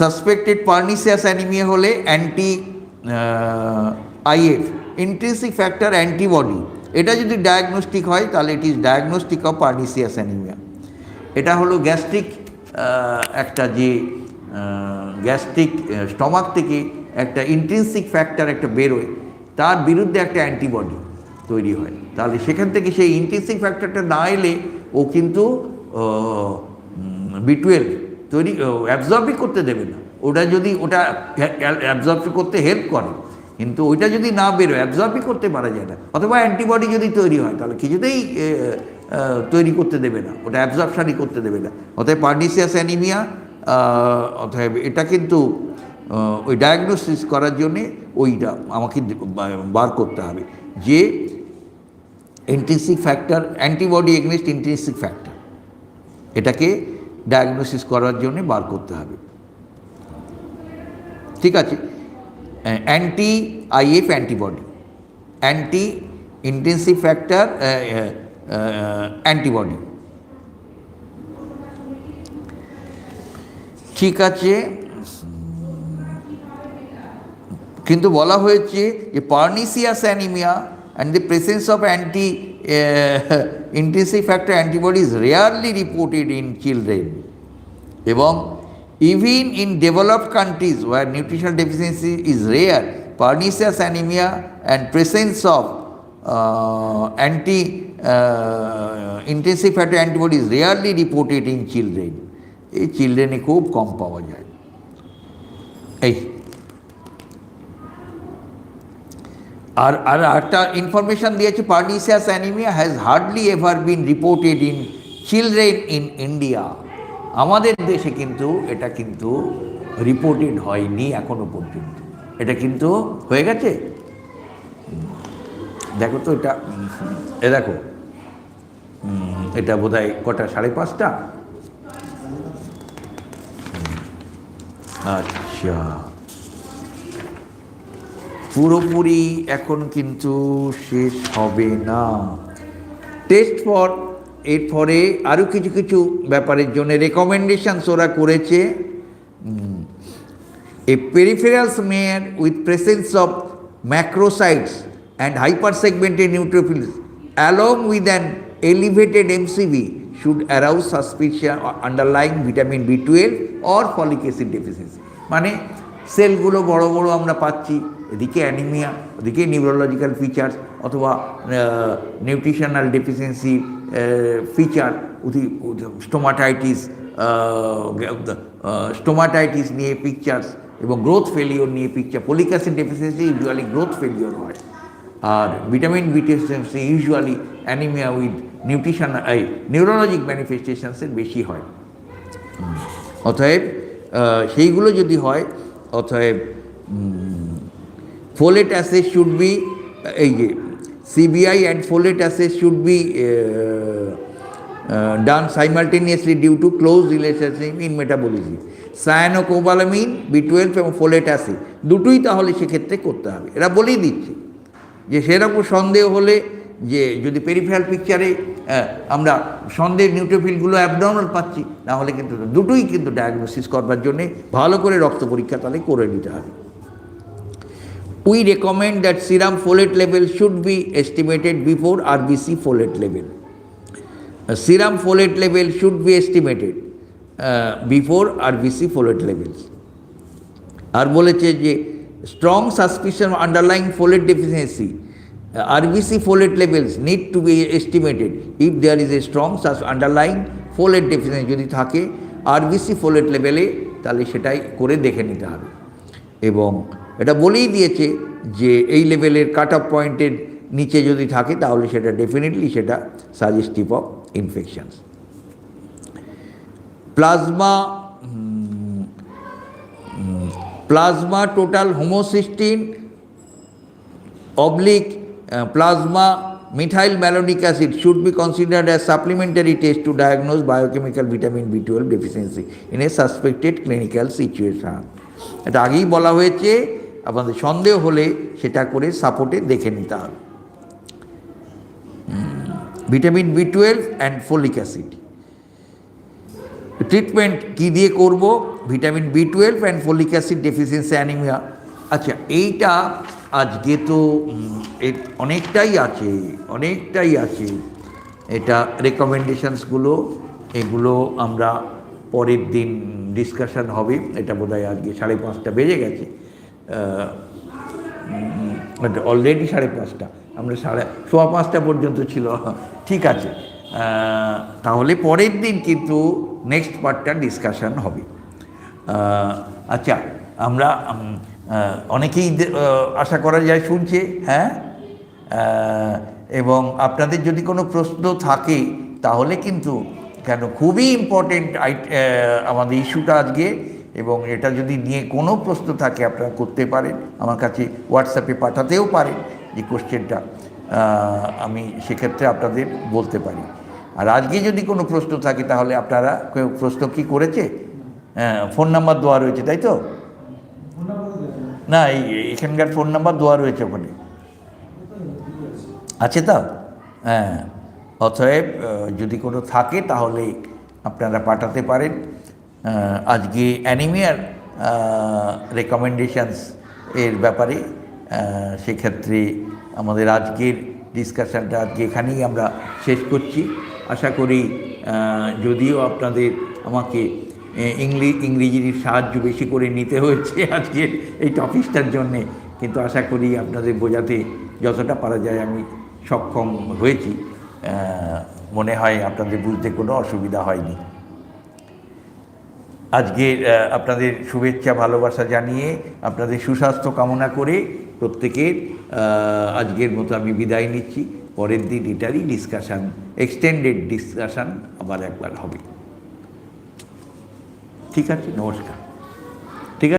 Suspected pernicious anemia হলে IF intrinsic factor antibody, এটা যদি ডায়াগনস্টিক হয় তাহলে it is diagnostic of pernicious anaemia. এটা হলো গ্যাস্ট্রিক, একটা যে গ্যাস্ট্রিক স্টমাক থেকে একটা ইন্ট্রিনসিক ফ্যাক্টর একটা বেরোয়, তার বিরুদ্ধে একটা অ্যান্টিবডি তৈরি হয়। তাহলে সেখান থেকে সেই ইন্ট্রিনসিক ফ্যাক্টরটা না এলে ও কিন্তু B12 তৈরি অ্যাবজর্বই করতে দেবে না। ওটা যদি ওটা অ্যাবজর্ব করতে হেল্প করে, কিন্তু ওইটা যদি না বেরোয় অ্যাবজর্বই করতে পারা যায় না। অথবা অ্যান্টিবডি যদি তৈরি হয় তাহলে কিছুতেই তৈরি করতে দেবে না, ওটা অ্যাবজর্বশনই করতে দেবে না। অতএব পার্নিসিয়াস অ্যানিমিয়া, অতএব এটা কিন্তু ওই ডায়াগনোসিস করার জন্যে ওইটা আমাকে বার করতে হবে যে intrinsic factor, antibody against intrinsic factor, এটাকে ডায়াগনোসিস করার জন্য বার করতে হবে। ঠিক আছে, anti if antibody, anti intensive factor antibody. ঠিক আছে, কিন্তু বলা হয়েছে যে pernicious anaemia and the presence of anti intensive factor antibody is rarely reported in children, এবং even in developed countries where nutritional deficiency is rare, pernicious anemia and presence of anti-intensive factor antibody is rarely reported in children. এই চিলড্রেনে খুব কম পাওয়া যায়। এই আর একটা information দিয়েছে, pernicious anemia has hardly ever been reported in children in India. আমাদের দেশে কিন্তু এটা কিন্তু রিপোর্টেড হয়নি এখনো পর্যন্ত, এটা কিন্তু হয়ে গেছে। দেখো তো এটা, দেখো এটা বোধহয় কটা, 5:30। আচ্ছা, পুরোপুরি এখন কিন্তু শেষ হবে না। টেস্ট ফর, এরপরে আরও কিছু কিছু ব্যাপারের জন্য রেকমেন্ডেশনস ওরা করেছে। A peripheral smear with presence of macrocytes and hypersegmented neutrophils along with an elevated MCV should arouse suspicion underlying vitamin B12 or folic acid deficiency. মানে সেলগুলো বড় বড় আমরা পাচ্ছি, এদিকে অ্যানিমিয়া, ওদিকে নিউরোলজিক্যাল ফিচার্স অথবা নিউট্রিশনাল ডেফিসিয়েন্সি ফিচার, স্টোমাটাইটিস নিয়ে পিকচার্স এবং গ্রোথ ফেলিওর নিয়ে picture. Folic acid deficiency usually growth failure হয়, আর vitamin B deficiency usually anaemia with neurologic ম্যানিফেস্টেশনসের বেশি হয়। অতএব সেইগুলো যদি হয়, অতএব folate assay should be CBI and folate assay should be done simultaneously due to close relationship in metabolism. Cyanocobalamin, B12 এবং folate assay দুটোই তাহলে সেক্ষেত্রে করতে হবে। এরা বলেই দিচ্ছে যে সেরকম সন্দেহ হলে, যে যদি পেরিফেরাল পিকচারে আমরা সন্দেহের নিউট্রোফিলগুলো অ্যাবনর্মাল পাচ্ছি, তাহলে কিন্তু দুটোই কিন্তু ডায়াগনোসিস করবার জন্যে ভালো করে রক্ত পরীক্ষা তাহলে করে নিতে হবে। We recommend that serum folate level should be estimated before RBC folate level. Serum folate level should be estimated before RBC folate levels. আর বলেছে যে strong suspicion of underlying folate deficiency, RBC folate levels need to be estimated if there is a strong underlying folate deficiency যদি থাকে RBC folate লেভেলে, তাহলে সেটাই করে দেখে নিতে হবে। এবং এটা বলেই দিয়েছে যে এই লেভেলের কাট অফ পয়েন্টের নিচে যদি থাকে তাহলে সেটা ডেফিনেটলি সেটা suggestive of infections. Plasma total homocysteine oblique plasma methyl malonic acid should be considered as supplementary test to diagnose biochemical vitamin B12 deficiency in a suspected clinical situation. এটা আগেই বলা হয়েছে, আপনাদের সন্দেহ হলে সেটা করে সাপোর্টে দেখে নিতে হবে। Vitamin B12 and folic acid treatment কী দিয়ে করব? Vitamin B12 and folic acid deficiency anaemia. আচ্ছা, এইটা আজকে তো অনেকটাই আছে, এটা রেকমেন্ডেশনসগুলো এগুলো আমরা পরের দিন ডিসকাশন হবে। এটা বোধহয় আজকে 5:30 বেজে গেছে, অলরেডি 5:30, আমরা 4:15 পর্যন্ত ছিল। ঠিক আছে, তাহলে পরের দিন কিন্তু নেক্সট পার্টটা ডিসকাশন হবে। আচ্ছা, আমরা অনেকেই আশা করা যায় শুনছে, হ্যাঁ, এবং আপনাদের যদি কোনো প্রশ্ন থাকে তাহলে কিন্তু, কেন খুবই ইম্পর্টেন্ট আমাদের ইস্যুটা আজকে, এবং এটা যদি নিয়ে কোনো প্রশ্ন থাকে আপনারা করতে পারেন, আমার কাছে হোয়াটসঅ্যাপে পাঠাতেও পারেন যে কোশ্চেনটা, আমি সেক্ষেত্রে আপনাদের বলতে পারি। আর আজকে যদি কোনো প্রশ্ন থাকে তাহলে আপনারা কেউ প্রশ্ন কি করেছে, ফোন নাম্বার দেওয়া রয়েছে তাই তো? না, এখানকার ফোন নাম্বার দেওয়া রয়েছে ওখানে, আছে তো? হ্যাঁ, অতএব যদি কোনো থাকে তাহলে আপনারা পাঠাতে পারেন। আজকে অ্যানিমিয়ার রেকমেন্ডেশনস এর ব্যাপারে, সেক্ষেত্রে আমাদের আজকের ডিসকাশনটা আজকে এখানেই আমরা শেষ করছি। আশা করি, যদিও আপনাদের আমাকে ইংরেজির সাহায্য বেশি করে নিতে হয়েছে আজকের এই টপিকটার জন্যে, কিন্তু আশা করি আপনাদের বোঝাতে যতটা পারা যায় আমি সক্ষম হয়েছি। মনে হয় আপনাদের বুঝতে কোনো অসুবিধা হয়নি। আজকে আপনাদের শুভেচ্ছা ভালোবাসা জানিয়ে, আপনাদের সুস্বাস্থ্য কামনা করে প্রত্যেকের আজকের মতো আমি বিদায় নিচ্ছি। পরের দিন এটারই ডিসকাশান, এক্সটেন্ডেড ডিসকাশান আবার একবার হবে। ঠিক আছে, নমস্কার।